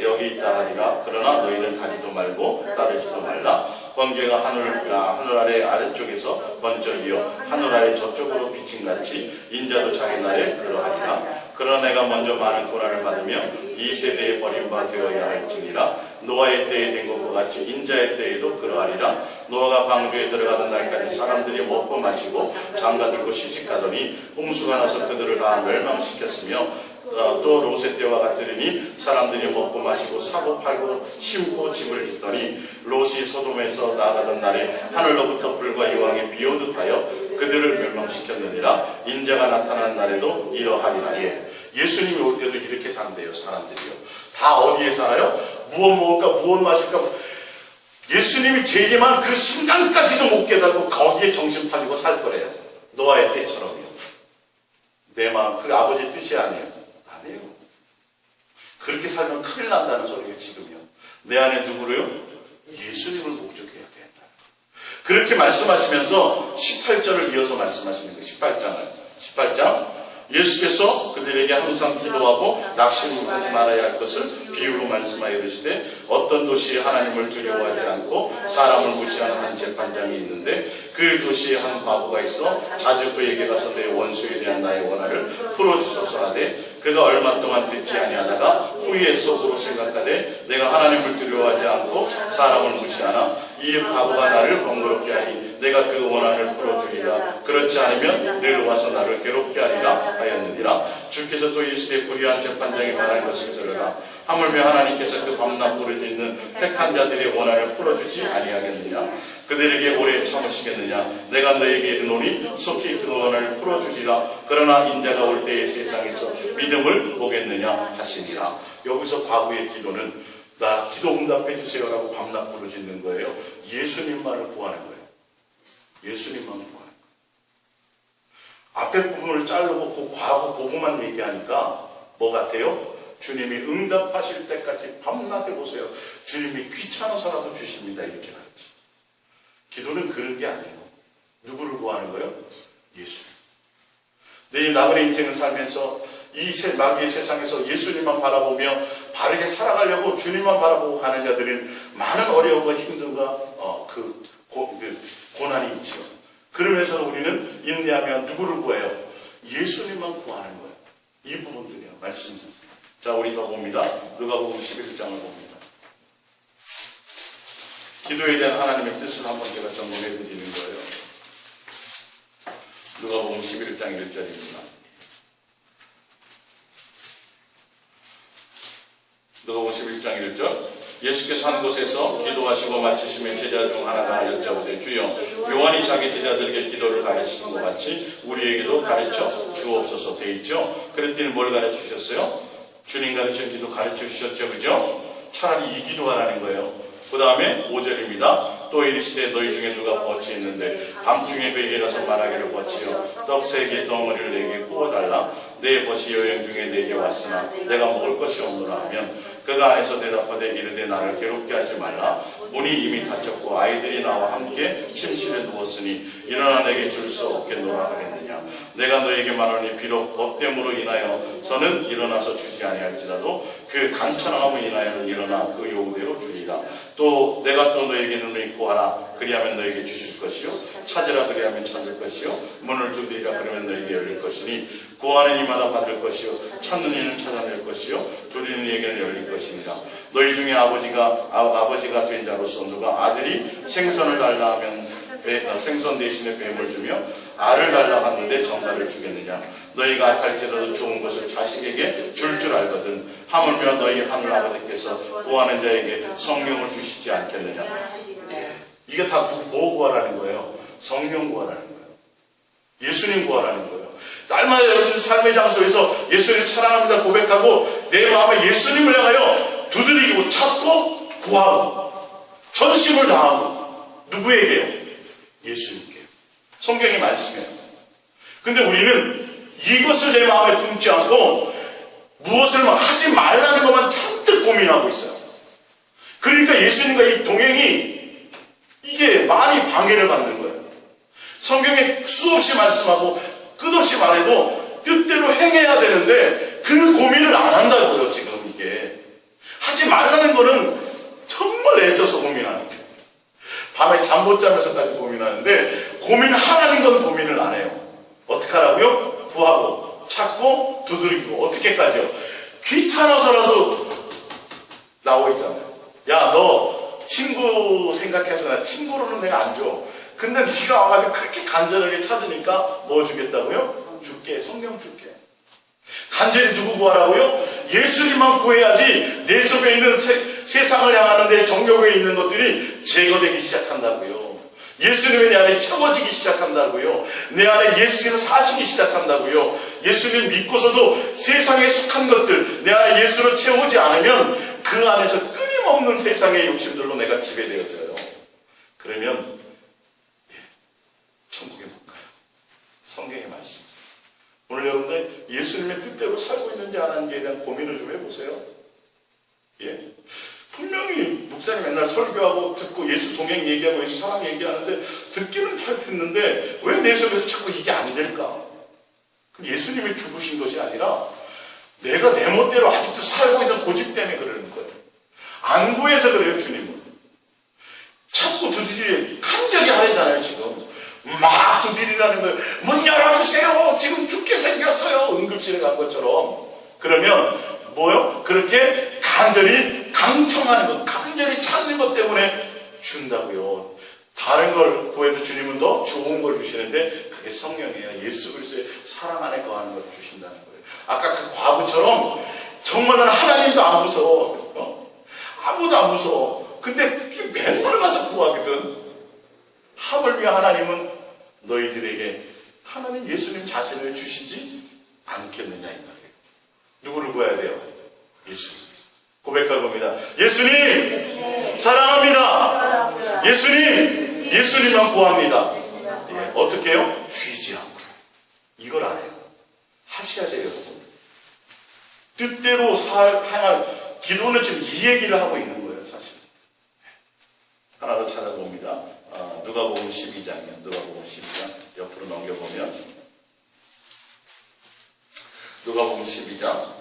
여기 있다 하리라. 그러나 너희는 가지도 말고 따르지도 말라. 번개가 하늘 아래 아래쪽에서 번쩍이어 하늘 아래 저쪽으로 비침같이 인자도 자기 날에 그러하리라. 그러나 내가 먼저 많은 고난을 받으며 이 세대에 버림바 되어야 할지니라. 노아의 때에 된 것과 같이 인자의 때에도 그러하리라. 노아가 방주에 들어가던 날까지 사람들이 먹고 마시고 장가들고 시집가더니 홍수가 나서 그들을 다 멸망시켰으며 또 롯의 때와 같으니 사람들이 먹고 마시고 사고 팔고 심고 집을 짓더니 롯이 소돔에서 나가던 날에 하늘로부터 불과 여왕이 비 오듯 하여 그들을 멸망시켰느니라. 인자가 나타나는 날에도 이러하리라. 예수님이 올 때도 이렇게 산대요. 사람들이요. 다 어디에 살아요? 무엇 먹을까 무엇 마실까. 예수님이 제게만 그 순간까지도 못 깨닫고 거기에 정신 팔리고 살 거래요. 노아의 때처럼요. 내 마음, 그 아버지의 뜻이 아니에요. 아니에요. 그렇게 살면 큰일 난다는 소리예요. 지금요. 내 안에 누구로요? 예수님을 목적해야 된다. 그렇게 말씀하시면서 18절을 이어서 말씀하시는 거예요. 18장 예수께서 그들에게 항상 기도하고 낙심하지 말아야 할 것을 비유로 말씀하여 이르시되 어떤 도시에 하나님을 두려워하지 않고 사람을 무시하는 한 재판장이 있는데 그 도시에 한 과부가 있어 자주 그에게 가서 내 원수에 대한 나의 원한을 풀어주소서 하되 그가 얼마 동안 듣지 아니하다가 후에 속으로 생각하되 내가 하나님을 두려워하지 않고 사람을 무시하나 이 과부가 나를 번거롭게 하니 내가 그 원한을 풀어주리라. 그렇지 않으면 늘 와서 나를 괴롭게 하리라 하였느니라. 주께서 또 이르시되 불의한 재판장이 말한 것을 들으라. 하물며 하나님께서 그 밤낮 부르짖는 택한 자들의 원한을 풀어주지 아니하겠느냐. 그들에게 오래 참으시겠느냐. 내가 너에게 이르노니 속히 그 원한을 풀어주리라. 그러나 인자가 올 때에 세상에서 믿음을 보겠느냐 하시니라. 여기서 과부의 기도는 나 기도 응답해 주세요라고 밤낮 부르짖는 거예요. 예수님만을 구하는 거예요. 예수님만 구하는 거예요. 앞에 부분을 자르고 그 과거 그거만 얘기하니까 뭐 같아요? 주님이 응답하실 때까지 밤낮 해보세요. 주님이 귀찮아서라도 주십니다. 이렇게 말했지. 기도는 그런 게 아니에요. 누구를 구하는 거예요? 예수. 내 남은 인생을 살면서 이 마귀의 세상에서 예수님만 바라보며 바르게 살아가려고 주님만 바라보고 가는 자들은 많은 어려움과 힘듦과 고난이 있죠. 그러면서 우리는 인내하며 누구를 구해요? 예수님만 구하는 거예요. 이 부분들이요. 말씀. 자, 우리 더 봅니다. 누가복음 11장을 봅니다. 기도에 대한 하나님의 뜻을 한번 제가 점검해 드리는 거예요. 누가복음 11장 1절입니다. 누가복음 11장 1절. 예수께서 한 곳에서 기도하시고 마치시면 제자 중 하나가 여짜오되 주여 요한이 자기 제자들에게 기도를 가르치는 것 같이 우리에게도 가르쳐 주옵소서 돼 있죠. 그랬더니 뭘 가르쳐 주셨어요? 주님 가르치는 기도 가르쳐 주셨죠. 그죠? 차라리 이 기도하라는 거예요. 그 다음에 5절입니다. 또 이르시되 너희 중에 누가 벗이 있는데 밤중에 그에게 가서 말하기를 벗이여 떡 3개 덩어리를 내게 구워달라. 내 벗이 여행 중에 내게 왔으나 내가 먹을 것이 없노라 하면 그가 안에서 대답하되 이르되 나를 괴롭게 하지 말라. 문이 이미 닫혔고 아이들이 나와 함께 침실에 누웠으니 일어나 내게 줄 수 없겠노라 하겠느냐. 내가 너에게 말하니 비록 법됨으로 인하여서는 일어나서 주지 아니할지라도 그 간천함으로 인하여는 일어나 그 요구대로 주리라. 또 내가 또 너에게 눈을 구하라. 그리하면 너에게 주실 것이요 찾으라. 그리하면 찾을 것이요 문을 두드리라. 그러면 너에게 열릴 것이니 구하는 이마다 받을 것이요 찾는 이는 찾아낼 것이요 두드리는 이에게는 열릴 것이니라. 너희 중에 아버지가 된 자로서 누가 아들이 생선을 달라 하면 생선 대신에 뱀을 주며 알을 달라 하는데 정갈을 주겠느냐. 너희가 할지라도 좋은 것을 자식에게 줄 알거든 하물며 너희 하늘 아버지께서 구하는 자에게 성령을 주시지 않겠느냐. 이게 다 뭐 구하라는 거예요? 성령 구하라는 거예요. 예수님 구하라는 거예요. 날마다 여러분 삶의 장소에서 예수님 사랑합니다 고백하고 내 마음에 예수님을 향하여 두드리고 찾고 구하고 전심을 다하고 누구에게요? 예수님께요. 성경의 말씀이에요. 근데 우리는 이것을 내 마음에 품지 않고 무엇을 하지 말라는 것만 잔뜩 고민하고 있어요. 그러니까 예수님과 이 동행이 이게 많이 방해를 받는 거예요. 성경에 수없이 말씀하고 끝없이 말해도 뜻대로 행해야 되는데 그 고민을 안 한다고요. 지금 이게 하지 말라는 거는 정말 애써서 고민하는데 밤에 잠 못 자면서까지 고민하는데 고민하라는 건 고민을 안 해요. 어떻게 하라고요? 구하고 찾고 두드리고 어떻게까지요? 귀찮아서라도 나와 있잖아요. 야, 너 친구 생각해서 나 친구로는 내가 안 줘. 근데 네가 와가지고 그렇게 간절하게 찾으니까 뭐 주겠다고요? 줄게. 성경 줄게. 간절히 누구 구하라고요? 예수님만 구해야지 내 속에 있는 세상을 향하는 내 정욕에 있는 것들이 제거되기 시작한다고요. 예수님이 내 안에 채워지기 시작한다고요. 내 안에 예수께서 사시기 시작한다고요. 예수님 믿고서도 세상에 속한 것들 내 안에 예수를 채우지 않으면 그 안에서 끊임없는 세상의 욕심들로 내가 지배되어져요. 그러면 천국에 못 가요. 성경의 말씀. 오늘 여러분들 예수님의 뜻대로 살고 있는지 안 하는지에 대한 고민을 좀 해보세요. 예. 분명히 목사님 맨날 설교하고 듣고 예수 동행 얘기하고 예수 사랑 얘기하는데 듣기는 잘 듣는데 왜 내 속에서 자꾸 이게 안 될까? 예수님이 죽으신 것이 아니라 내가 내 멋대로 아직도 살고 있는 고집 때문에 그러는 거예요. 안 구해서 그래요. 주님은 자꾸 두드리 간절히 하잖아요. 지금 막 두드리라는 거예요. 문 열어주세요. 지금 죽게 생겼어요. 응급실에 간 것처럼. 그러면 뭐요? 그렇게 간절히 강청하는 것, 간절히 찾는 것 때문에 준다고요. 다른 걸 구해도 주님은 더 좋은 걸 주시는데 그게 성령이에요. 예수 그리스도의 사랑 안에 거하는 걸 주신다는 거예요. 아까 그 과부처럼 정말 난 하나님도 안 무서워. 아무도 안 무서워. 근데 맨날 가서 구하거든. 하물며 하나님은 너희들에게 하나님 예수님 자신을 주시지 않겠느냐 이 말이에요. 누구를 구해야 돼요? 예수님. 고백할 겁니다. 예수님 사랑합니다. 예수님만 구합니다. 예, 어떻게 해요? 쉬지 않고. 이걸 안 해요. 하셔야 돼요, 여러분. 뜻대로 행할 기도는 지금 이 얘기를 하고 있는 거예요, 사실. 하나 더 찾아봅니다. 누가복음 12장이요. 누가복음 12장 옆으로 넘겨보면 누가복음 12장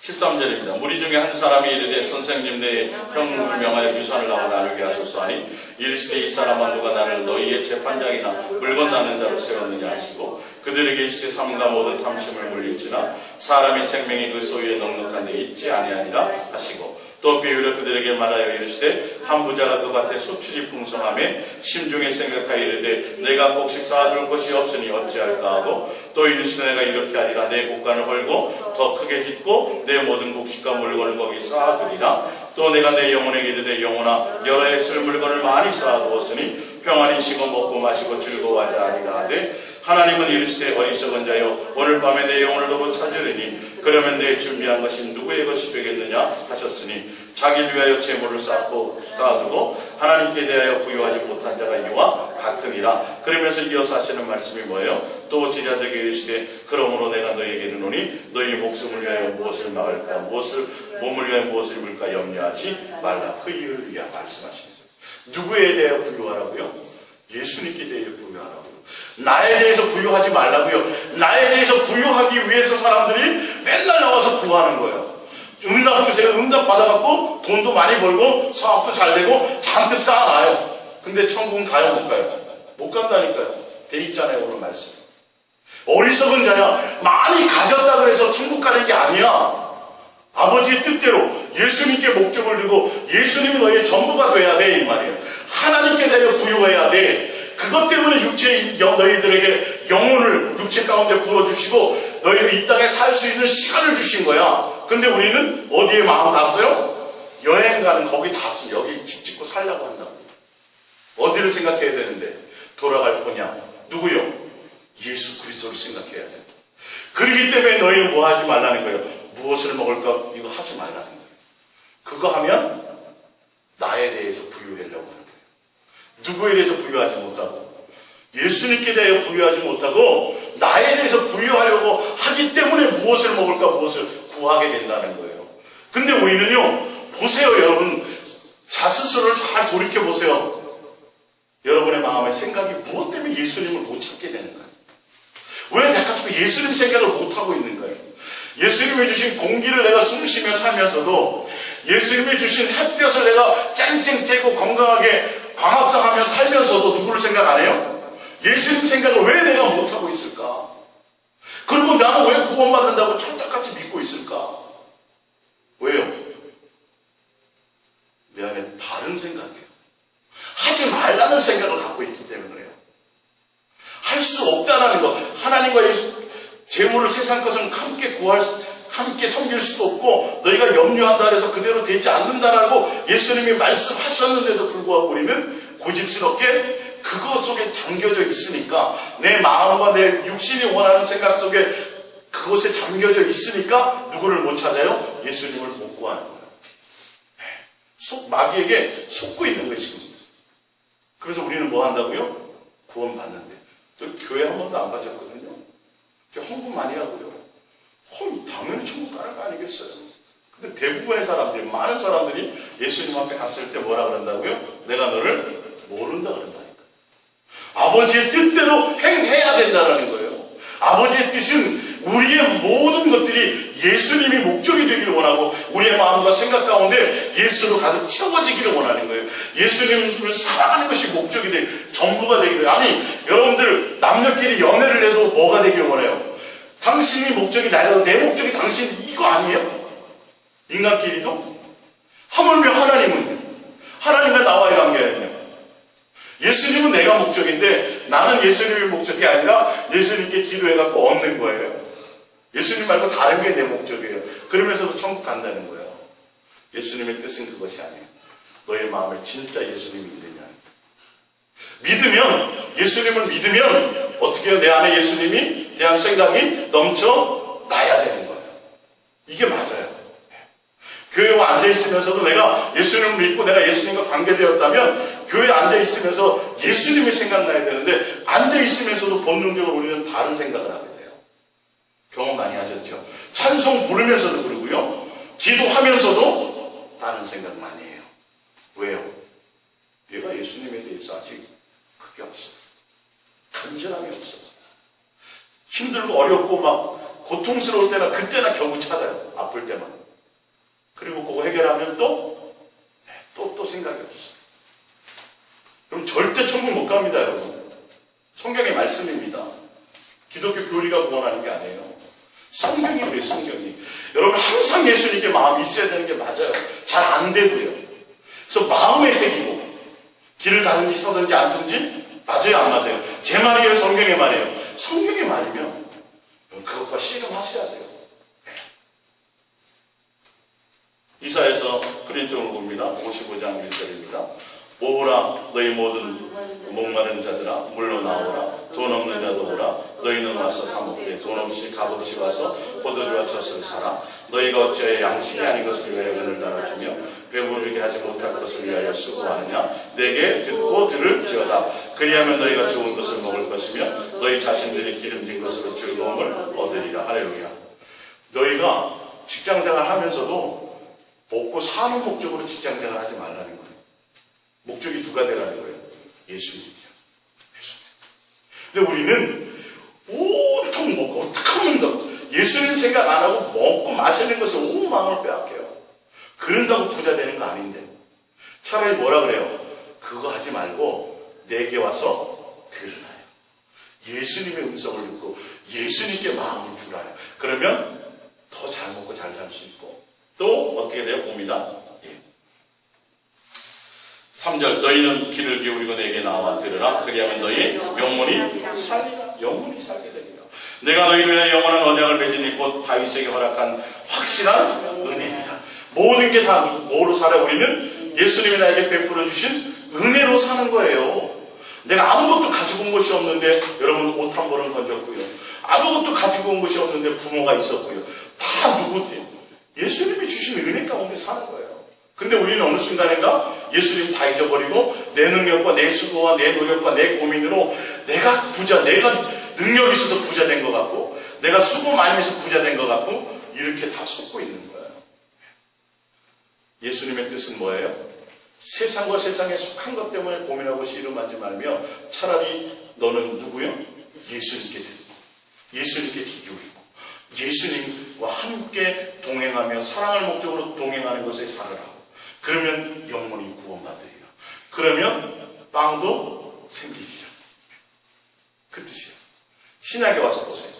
13절입니다. 무리 중에 한 사람이 이르되 선생님 내 형을 명하여 유산을 나와 나누게 하소서 하니 이르시되 이 사람은 누가 나를 너희의 재판장이나 물건 나누는 자로 세웠느냐 하시고 그들에게 이르시되 삼가 모든 탐심을 물릴지나 사람의 생명이 그 소유에 넉넉한 데 있지 아니하니라 하시고 또 비유를 그들에게 말하여 이르시되 한 부자가 그 밭에 소출이 풍성함에 심중에 생각하여 이르되 내가 곡식 쌓아둘 곳이 없으니 어찌할까 하고 또 이르시되 내가 이렇게 하리라 내 곡간을 헐고 더 크게 짓고 내 모든 곡식과 물건을 거기 쌓아두리라 또 내가 내 영혼에게 이르되 영혼아 여러 해 쓸 물건을 많이 쌓아두었으니 평안히 쉬고 먹고 마시고 즐거워하자 하리라 하되 하나님은 이르시되 어리석은 자여 오늘 밤에 내 영혼을 도로 찾으리니 그러면 내 준비한 것이 누구의 것이 되겠느냐 하셨으니 자기를 위하여 재물을 쌓아두고 하나님께 대하여 부유하지 못한 자가 이와 같으니라. 그러면서 이어서 하시는 말씀이 뭐예요? 또 제자들에게 이르시되 그러므로 내가 너희에게 이르노니 너희 목숨을 위하여 무엇을 막을까 몸을 위하여 무엇을 입을까 염려하지 말라. 그 이유를 위하여 말씀하십니다. 누구에 대하여 부유하라고요? 예수님께 대하여 부유하라고요. 나에 대해서 부유하지 말라고요. 나에 대해서 부유하기 위해서 사람들이 맨날 나와서 구하는 거예요. 응답 주세요. 응답 받아갖고 돈도 많이 벌고 사업도 잘 되고 잔뜩 쌓아놔요. 근데 천국은 가요 못 가요? 못 간다니까요. 돼 있잖아요 오늘 말씀. 어리석은 자야, 많이 가졌다 그래서 천국 가는 게 아니야. 아버지의 뜻대로 예수님께 목적을 두고 예수님이 너희의 전부가 돼야 돼 이 말이에요. 하나님께 대하여 부유해야 돼. 그것 때문에 너희들에게 영혼을 육체 가운데 부어주시고 너희를 이 땅에 살 수 있는 시간을 주신 거야. 근데 우리는 어디에 마음 닿았어요? 여행 가는 거기 닿았어요. 여기 집 짓고 살려고 한다고. 어디를 생각해야 되는데? 돌아갈 거냐? 누구요? 예수 그리스도를 생각해야 돼. 그러기 때문에 너희는 뭐 하지 말라는 거예요? 무엇을 먹을까? 이거 하지 말라는 거예요. 그거 하면 나에 대해서 부유하려고 하는 거예요. 누구에 대해서 부유하지 못하고 예수님께 대하여 부유하지 못하고 나에 대해서 부유하려고 하기 때문에 무엇을 먹을까 무엇을 구하게 된다는 거예요. 근데 우리는요, 보세요 여러분, 자스스로를 잘 돌이켜보세요. 여러분의 마음의 생각이 무엇 때문에 예수님을 못 찾게 되는 거예요? 왜 내가 자꾸 예수님 생각을 못하고 있는 거예요? 예수님이 주신 공기를 내가 숨쉬며 살면서도 예수님이 주신 햇볕을 내가 쨍쨍 쬐고 건강하게 광합성하며 살면서도 누구를 생각 안 해요? 예수님 생각을 왜 내가 못하고 있을까? 그리고 나는 왜 구원받는다고 철떡같이 믿고 있을까? 왜요? 내 안에 다른 생각이에요. 하지 말라는 생각을 갖고 있기 때문에 그래요. 할 수 없다라는 거. 하나님과 재물을 세상 것은 함께 섬길 수도 없고 너희가 염려한다 해서 그대로 되지 않는다라고 예수님이 말씀하셨는데도 불구하고 우리는 고집스럽게 그것 속에 잠겨져 있으니까, 내 마음과 내 육신이 원하는 생각 속에 그것에 잠겨져 있으니까 누구를 못 찾아요? 예수님을 못 구하는 거예요. 마귀에게 속고 있는 거예요 지금. 그래서 우리는 뭐 한다고요? 구원 받는데. 저 교회 한 번도 안 가졌거든요. 저 헌금 많이 하고요. 당연히 천국 가는 거 아니겠어요? 근데 대부분의 사람들이, 많은 사람들이 예수님 앞에 갔을 때 뭐라 그런다고요? 내가 너를 모른다 그런다니까. 아버지의 뜻대로 행해야 된다는 거예요. 아버지의 뜻은 우리의 모든 것들이 예수님이 목적이 되기를 원하고 우리의 마음과 생각 가운데 예수로 가득 채워지기를 원하는 거예요. 예수님을 사랑하는 것이 목적이 전부가 되기를. 아니 여러분들 남녀끼리 연애를 해도 뭐가 되기를 원해요? 당신이 목적이 나라도 내 목적이 당신 이거 아니에요? 인간끼리도? 하물며 하나님과 나와의 관계는요. 예수님은 내가 목적인데 나는 예수님의 목적이 아니라 예수님께 기도해갖고 얻는 거예요. 예수님 말고 다른 게 내 목적이에요. 그러면서도 천국 간다는 거예요. 예수님의 뜻은 그것이 아니에요. 너의 마음에 진짜 예수님이 믿으면 예수님을 믿으면 어떻게 해요? 내 안에 예수님이 대한 생각이 넘쳐나야 되는 거예요. 이게 맞아요. 교회에 앉아있으면서도 내가 예수님을 믿고 내가 예수님과 관계되었다면 교회에 앉아있으면서 예수님이 생각나야 되는데 앉아있으면서도 본능적으로 우리는 다른 생각을 하게 돼요. 경험 많이 하셨죠? 찬송 부르면서도 그러고요. 기도하면서도 다른 생각 많이 해요. 왜요? 얘가 예수님에 대해서 아직 그게 없어요. 간절함이 없어요. 힘들고 어렵고 막 고통스러울 때나 그때나 겨우 찾아요. 아플 때만. 그리고 그거 해결하면 또 생각이 없어요. 그럼 절대 천국 못 갑니다, 여러분. 성경의 말씀입니다. 기독교 교리가 구원하는 게 아니에요. 성경이 그래요, 성경이. 여러분 항상 예수님께 마음이 있어야 되는 게 맞아요. 잘 안 돼도요. 그래서 마음에 새기고 길을 가든지 서든지 앉든지 맞아요, 안 맞아요? 제 말이에요, 성경의 말이에요? 성경의 말이면 그것과 씨름하셔야 돼요. 이사야서 그린쪽으로 봅니다. 55장 1절입니다. 오라 너희 모든 목마른 자들아 물러 나오라. 돈 없는 자도 오라. 너희는 와서 사 먹되 돈 없이 값없이 와서 포도주와 젖을 사라. 너희가 어찌하여 양식이 아닌 것을 왜 은을 달아주며 배부르게 하지 못할 것을 위하여 수고하느냐? 내게 듣고 들을지어다. 그리하면 너희가 좋은 것을 먹을 것이며 너희 자신들이 기름진 것으로 즐거움을 얻으리라. 할렐루야. 너희가 직장생활 하면서도 먹고 사는 목적으로 직장생활 하지 말라는 거예요. 목적이 누가 되라는 거예요? 예수님이요. 근데 우리는 온통 먹고 어떻게 하면 예수님 생각 안 하고 먹고 마시는 것에 온 마음을 빼앗겨요. 그런다고 부자 되는 거 아닌데. 차라리 뭐라 그래요? 그거 하지 말고 내게 와서 들으라요. 예수님의 음성을 듣고 예수님께 마음을 주라요. 그러면 더 잘 먹고 잘 살 수 있고 또 어떻게 돼요? 봅니다. 3절 너희는 귀를 기울이고 내게 나와 들으라. 그리하면 너희 영혼이 살리라. 영혼이 살게 되리라. 내가 너희를 위하여 영원한 언약을 맺으니 곧 다윗에게 허락한 확실한 은혜니라. 모든 게 다 뭐로 살아? 우리는 예수님이 나에게 베풀어 주신 은혜로 사는 거예요. 내가 아무것도 가지고 온 것이 없는데 여러분 옷 한 벌은 건졌고요. 아무것도 가지고 온 것이 없는데 부모가 있었고요. 다 누구예요? 예수님이 주신 은혜 가운데 사는 거예요. 근데 우리는 어느 순간인가 예수님 다 잊어버리고 내 능력과 내 수고와 내 노력과 내 고민으로 내가 부자, 내가 능력이 있어서 부자 된 것 같고 내가 수고 많이 해서 부자 된 것 같고 이렇게 다 속고 있는 거예요. 예수님의 뜻은 뭐예요? 세상과 세상에 속한 것 때문에 고민하고 씨름하지 말며 차라리 너는 누구요? 예수님께 듣고 예수님께 귀 기울이고 예수님과 함께 동행하며 사랑을 목적으로 동행하는 것에 살아라. 그러면 영혼이 구원받으리라. 그러면 빵도 생기리라. 그 뜻이에요. 신약에 와서 보세요.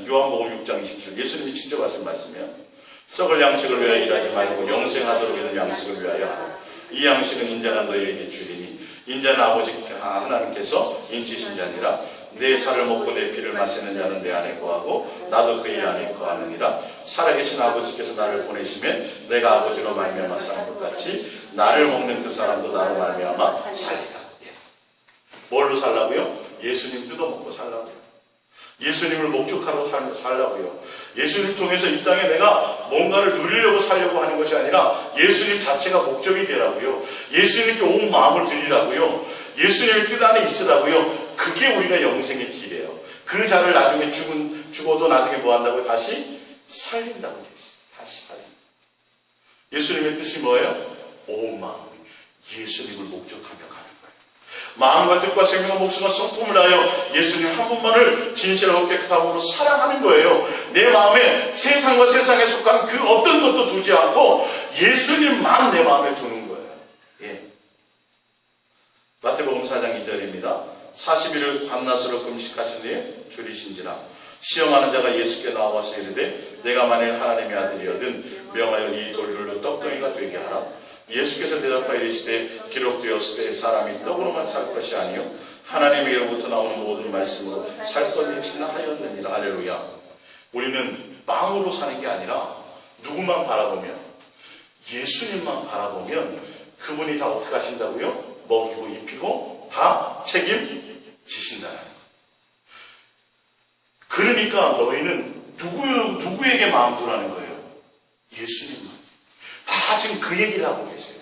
요한복음 6장 27절 예수님이 직접 하신 말씀이에요. 썩을 양식을 위하여 일하지 말고 영생하도록 있는 양식을 위하여 하라. 이 양식은 인자가 너희에게 주리니 인자는 아버지 하나님께서 인치신 자니라. 내 살을 먹고 내 피를 마시는 자는 내 안에 거하고 나도 그의 안에 거하느니라. 살아계신 아버지께서 나를 보내시면 내가 아버지로 말미암아 사는 것 같이 나를 먹는 그 사람도 나로 말미암아 살리라. 뭘로 살라고요? 예수님 뜯어먹고 살라고요. 예수님을 목적하러 살라고요. 예수님 통해서 이 땅에 내가 뭔가를 누리려고 살려고 하는 것이 아니라 예수님 자체가 목적이 되라고요. 예수님께 온 마음을 드리라고요. 예수님의 뜻 안에 있으라고요. 그게 우리가 영생의 길이에요. 그 자를 나중에 죽어도 나중에 뭐 한다고요? 다시 살린다고. 다시 살린다. 예수님의 뜻이 뭐예요? 온 마음이 예수님을 목적하며 가는 거예요. 마음과 뜻과 생명과 목숨과 성품을 다하여 예수님 한 분만을 진실하고 깨끗함으로 사랑하는 거예요. 내 마음에 세상과 세상에 속한 그 어떤 것도 두지 않고 예수님만 내 마음에 두는 거예요. 예. 마태복음 4장 2절입니다. 40일을 밤낮으로 금식하신 뒤에 줄이신지라. 시험하는 자가 예수께 나와서 이르되 내가 만일 하나님의 아들이거든 명하여 이 돌들로 떡덩이가 되게 하라. 예수께서 대답하여 이르시되 기록되었을 때 사람이 떡으로만 살 것이 아니요 하나님에게로부터 나오는 모든 말씀으로 살 것이라 하였느니라. 할렐루야. 우리는 빵으로 사는 게 아니라 누구만 바라보면 예수님만 바라보면 그분이 다 어떻게 하신다고요? 먹이고 입히고 다 책임지신다는 거예요. 그러니까 너희는 누구에게 마음 두라는 거예요? 예수님만. 다 지금 그 얘기를 하고 계세요.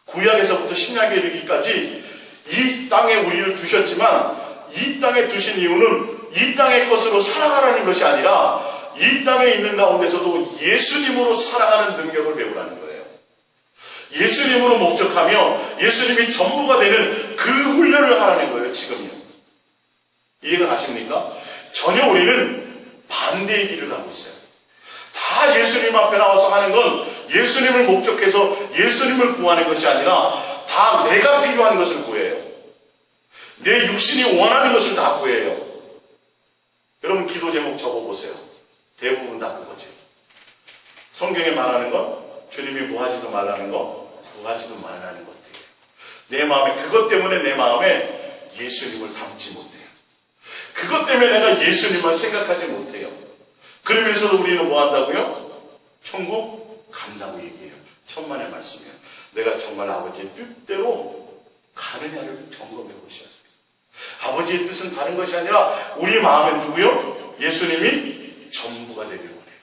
구약에서부터 신약에 이르기까지 이 땅에 우리를 두셨지만 이 땅에 두신 이유는 이 땅의 것으로 살아가라는 것이 아니라 이 땅에 있는 가운데서도 예수님으로 살아가는 능력을 배우라는 거예요. 예수님으로 목적하며 예수님이 전부가 되는 그 훈련을 하라는 거예요. 지금요. 이해가 가십니까? 전혀 우리는 반대의 길을 하고 있어요. 다 예수님 앞에 나와서 하는 건 예수님을 목적해서 예수님을 구하는 것이 아니라 다 내가 필요한 것을 구해요. 내 육신이 원하는 것을 다 구해요. 여러분 기도 제목 적어보세요. 대부분 다 그거죠. 성경에 말하는 건 주님이 뭐 하지도 말라는 거, 구하지도 말라는 것들이에요. 내 마음에 그것 때문에 내 마음에 예수님을 담지 못해요. 그것 때문에 내가 예수님만 생각하지 못해요. 그러면서도 우리는 뭐 한다고요? 천국 간다고 얘기해요. 천만의 말씀이에요. 내가 정말 아버지의 뜻대로 가느냐를 점검해 보셔야 돼요. 아버지의 뜻은 다른 것이 아니라 우리 마음에 누구요? 예수님이 전부가 되길 원해요.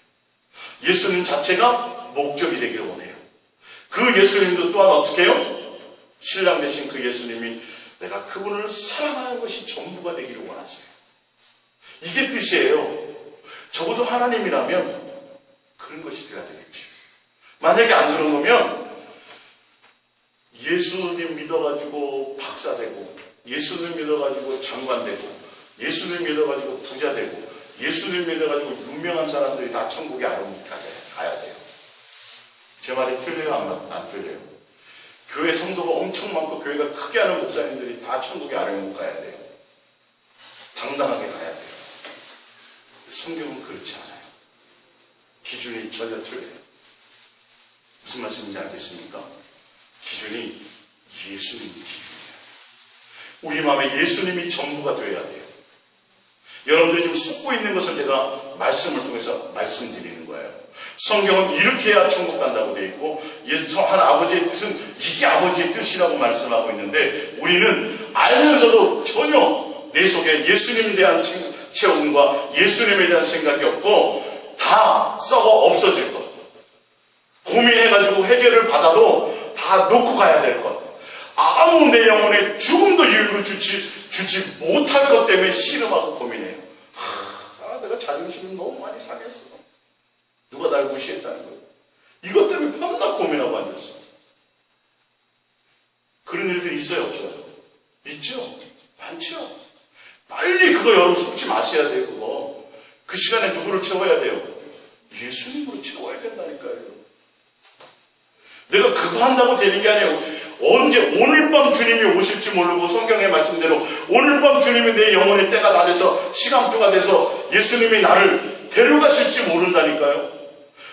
예수님 자체가 목적이 되기를 원해요. 그 예수님도 또한 어떻게 해요? 신랑 되신 그 예수님이 내가 그분을 사랑하는 것이 전부가 되기를 원하세요. 이게 뜻이에요. 적어도 하나님이라면 그런 것이 되어야 되겠죠. 만약에 안 그런 거면 예수님 믿어가지고 박사 되고, 예수님 믿어가지고 장관 되고, 예수님 믿어가지고 부자 되고, 예수님 믿어가지고 유명한 사람들이 다 천국에 가야 돼요. 제 말이 틀려요? 안 틀려요? 교회 성도가 엄청 많고 교회가 크게 하는 목사님들이 다 천국에 못 가야 돼요. 당당하게 가야 돼요. 성경은 그렇지 않아요. 기준이 전혀 틀려요. 무슨 말씀인지 알겠습니까? 기준이 예수님 기준이에요. 우리 마음에 예수님이 전부가 되어야 돼요. 여러분들이 지금 쏟고 있는 것을 제가 말씀을 통해서 말씀드리는 거예요. 성경은 이렇게 해야 천국 간다고 되어 있고, 한 아버지의 뜻은 이게 아버지의 뜻이라고 말씀하고 있는데, 우리는 알면서도 전혀 내 속에 예수님에 대한 체험과 예수님에 대한 생각이 없고 다 썩어 없어질 것, 고민해가지고 해결을 받아도 다 놓고 가야 될 것, 아무 내 영혼에 죽음도 유익을 주지 못할 것 때문에 씨름하고 고민해요. 내가 자존심을 너무 많이 상했어. 누가 날 무시했다는 거예요. 이것 때문에 밤낮 고민하고 앉았어. 그런 일들이 있어요, 없어요? 있죠? 많죠? 빨리 그거 여러분 속지 마셔야 돼요, 그거. 그 시간에 누구를 채워야 돼요? 예수님으로 채워야 된다니까요. 내가 그거 한다고 되는 게 아니에요. 언제 오늘 밤 주님이 오실지 모르고 성경의 말씀대로 오늘 밤 주님이 내 영혼의 때가 다 돼서 시간표가 돼서 예수님이 나를 데려가실지 모른다니까요.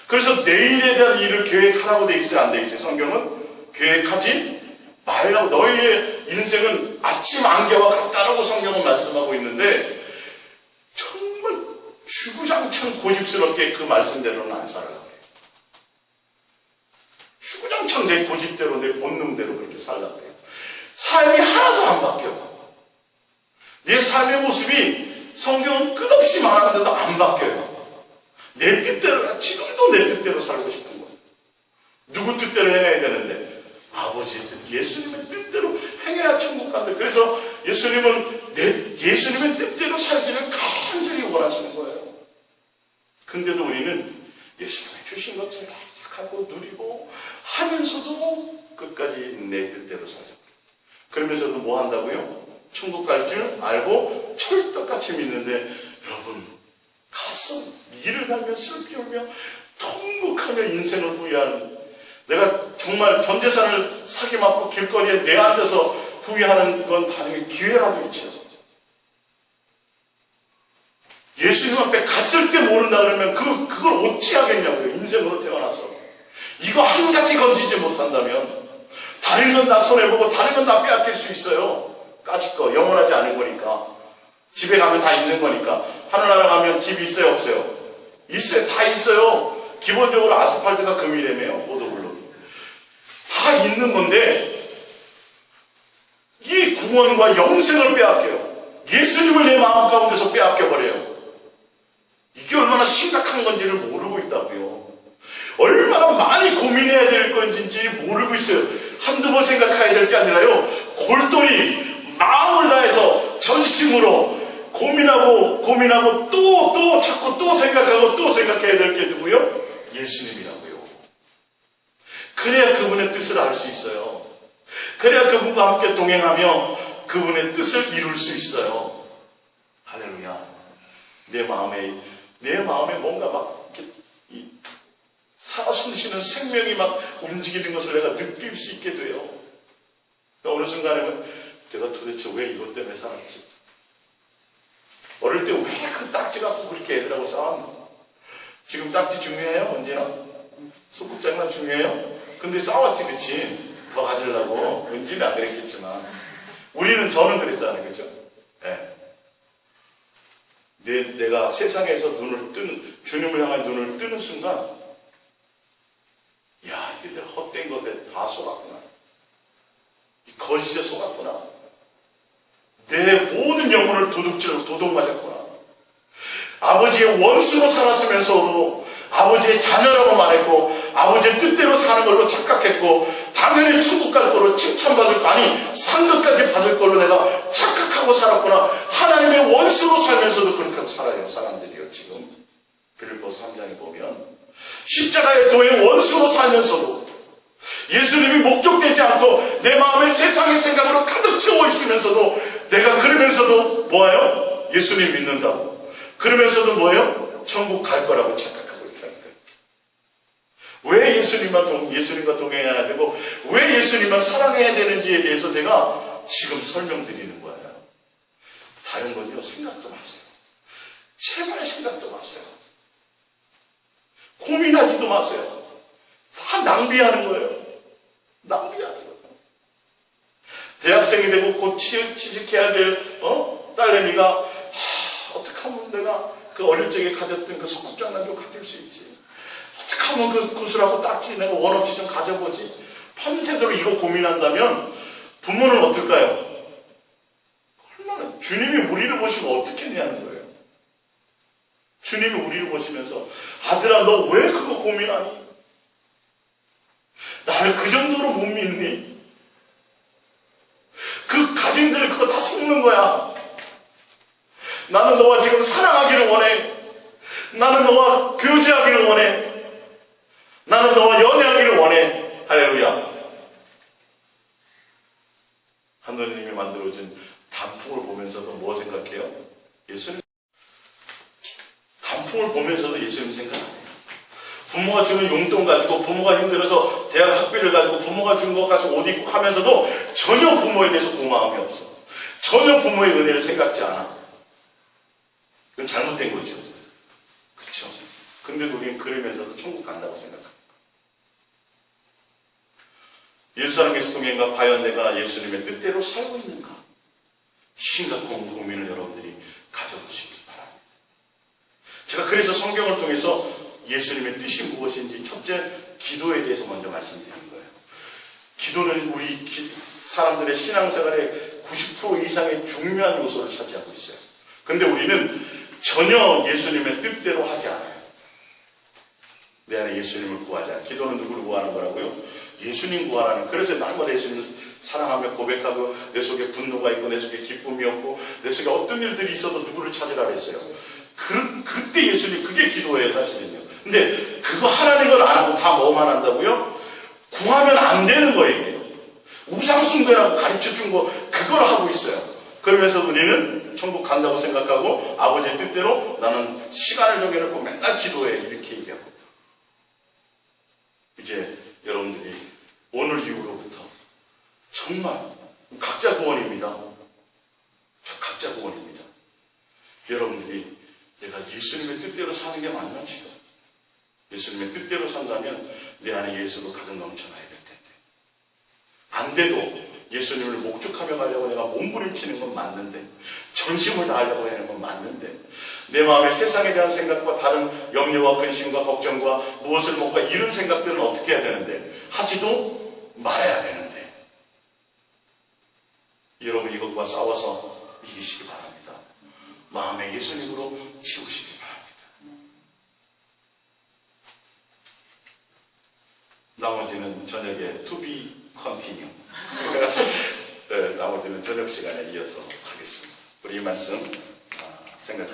그래서 내일에 대한 일을 계획하라고 돼 있어요, 안 돼 있어요? 성경은 계획하지 말라고. 너희의 인생은 아침 안개와 같다라고 성경은 말씀하고 있는데 정말 주구장창 고집스럽게 그 말씀대로는 안 살아요. 주구장창 내 고집대로 내 본능대로 그렇게 살라고 해요. 삶이 하나도 안 바뀌어요. 내 삶의 모습이 성경은 끝없이 말하는데도 안 바뀌어요. 내 뜻대로, 지금도 내 뜻대로 살고 싶은 거예요. 누구 뜻대로 행해야 되는데? 아버지의 뜻, 예수님의 뜻대로 행해야 천국 간다. 그래서 예수님은 예수님의 뜻대로 살기를 간절히 원하시는 거예요. 근데도 우리는 예수님이 주신 것들을 다 하고 누리고 하면서도 끝까지 내 뜻대로 살죠. 그러면서도 뭐 한다고요? 천국 갈 줄 알고 철떡같이 믿는데, 여러분 가서 이를 갈며 슬피 울며 통곡하며 인생을 후회하는, 내가 정말 전 재산을 사기 맞고 길거리에 내앉아서 후회하는 건 다른 기회라도 있죠. 예수님 앞에 갔을 때 모른다 그러면 그걸 어찌 하겠냐고요. 인생으로 태어나서 이거 한 가지 건지지 못한다면 다른 건 다 손해보고 다른 건 다 빼앗길 수 있어요. 까짓 거 영원하지 않은 거니까. 집에 가면 다 있는 거니까. 하늘나라 가면 집 있어요, 없어요? 있어요. 다 있어요. 기본적으로 아스팔트가 금이라며요. 모도블록이 다 있는 건데 이 구원과 영생을 빼앗겨요. 예수님을 내 마음 가운데서 빼앗겨버려요. 이게 얼마나 심각한 건지를 모르고 있다고요. 얼마나 많이 고민해야 될 건지 모르고 있어요. 한두 번 생각해야 될 게 아니라요, 골똘히 마음을 다해서 전심으로 고민하고 또 자꾸 또 생각하고 또 생각해야 될 게 누구요? 예수님이라고요. 그래야 그분의 뜻을 알 수 있어요. 그래야 그분과 함께 동행하며 그분의 뜻을 이룰 수 있어요. 할렐루야. 내 마음에 뭔가 막 이렇게 살아 숨쉬는 생명이 막 움직이는 것을 내가 느낄 수 있게 돼요. 어느 순간에는 내가 도대체 왜 이것 때문에 살았지? 어릴 때 왜 그 딱지 갖고 그렇게 애들하고 싸웠나? 지금 딱지 중요해요? 언제나? 소꿉장난 중요해요? 근데 싸웠지, 그치? 더 가지려고. 은지는 안 그랬겠지만 저는 그랬잖아요, 그죠? 네. 내가 세상에서 주님을 향한 눈을 뜨는 순간, 야, 이게 내가 헛된 것에 다 속았구나. 거짓에 속았구나. 내 모든 영혼을 도둑질로 도둑맞았구나. 아버지의 원수로 살았으면서도 아버지의 자녀라고 말했고 아버지의 뜻대로 사는 걸로 착각했고, 당연히 천국 갈 거로 칭찬받을 거, 아니 상급까지 받을 걸로 내가 착각하고 살았구나. 하나님의 원수로 살면서도 그렇게 살아요, 사람들이요. 지금 빌립보서 3장에 보면 십자가의 도의 원수로 살면서도, 예수님이 목적되지 않고 내 마음에 세상의 생각으로 가득 채워 있으면서도, 내가 그러면서도 뭐예요? 예수님 믿는다고, 그러면서도 뭐예요? 천국 갈 거라고 착각하고 있다는 거예요. 왜 예수님과 동행해야 되고 왜 예수님만 사랑해야 되는지에 대해서 제가 지금 설명드리는 거예요. 다른 건요, 생각도 마세요. 제발 생각도 마세요. 고민하지도 마세요. 다 낭비하는 거예요. 낭비하는 거예요. 대학생이 되고 곧 취직해야 될 딸내미가 어떻게 하면 내가 그 어릴 적에 가졌던 그 소꿉장난 좀 가질 수 있지, 어떻게 하면 그 구슬하고 딱지 내가 원없이 좀 가져보지, 밤새도록 이거 고민한다면 부모는 어떨까요? 얼마나 주님이 우리를 보시고 어떻게 했냐는 거예요. 주님이 우리를 보시면서 아들아 너 왜 그거 고민하니? 나를 그 정도로 못 믿니? 그 가진들 그거 다 속는 거야. 나는 너와 지금 사랑하기를 원해. 나는 너와 교제하기를 원해. 나는 너와 연애하기를 원해. 할렐루야. 하느님이 만들어준 단풍을 보면서도 뭐 생각해요? 예수님. 단풍을 보면서도 예수님 생각 안 해요. 부모가 주는 용돈 가지고, 부모가 힘들어서 대학 학비를 가지고 부모가 준 것 가지고 옷 입고 하면서도 전혀 부모에 대해서 고마움이 없어. 전혀 부모의 은혜를 생각지 않아. 이건 잘못된 거죠. 그렇죠? 근데 우리는 그러면서도 천국 간다고 생각합니다. 예루살렘에서 동행과 과연 내가 예수님의 뜻대로 살고 있는가? 심각한 고민을 여러분들이 가져보시기 바랍니다. 제가 그래서 성경을 통해서 예수님의 뜻이 무엇인지 첫째, 기도에 대해서 먼저 말씀드린 거예요. 기도는 우리 사람들의 신앙생활의 90% 이상의 중요한 요소를 차지하고 있어요. 근데 우리는 전혀 예수님의 뜻대로 하지 않아요. 내 안에 예수님을 구하지 않아요. 기도는 누구를 구하는 거라고요? 예수님 구하라는. 그래서 날마다 예수님을 사랑하며 고백하고, 내 속에 분노가 있고 내 속에 기쁨이 없고 내 속에 어떤 일들이 있어도 누구를 찾으라 그랬어요. 그때 예수님, 그게 기도예요 사실은요. 근데 그거 하나님 걸 안 하고 다 뭐만 한다고요? 구하면 안 되는 거예요. 우상숭배라고 가르쳐준 거 그걸 하고 있어요. 그러면서 우리는 천국 간다고 생각하고 아버지의 뜻대로 나는 시간을 정해놓고 맨날 기도해, 이렇게 얘기하고 있다. 이제 여러분들이 오늘 이후로부터 정말 각자 구원입니다. 각자 구원입니다. 여러분들이 내가 예수님의 뜻대로 사는 게 맞나 지금? 예수님의 뜻대로 산다면 내 안에 예수가 가득 넘쳐나야 될 텐데, 안 돼도 예수님을 목축하며 가려고 내가 몸부림치는 건 맞는데, 전심을 다하려고 하는 건 맞는데, 내 마음에 세상에 대한 생각과 다른 염려와 근심과 걱정과 무엇을 뭔가 이런 생각들은 어떻게 해야 되는데, 하지도 말아야 되는데, 여러분 이것과 싸워서 이기시기 바랍니다. 마음에 예수님으로 채우시기 바랍니다. 나머지는 저녁에 to be continue. 네, 나머지는 저녁 시간에 이어서 하겠습니다. 우리 이 말씀 생각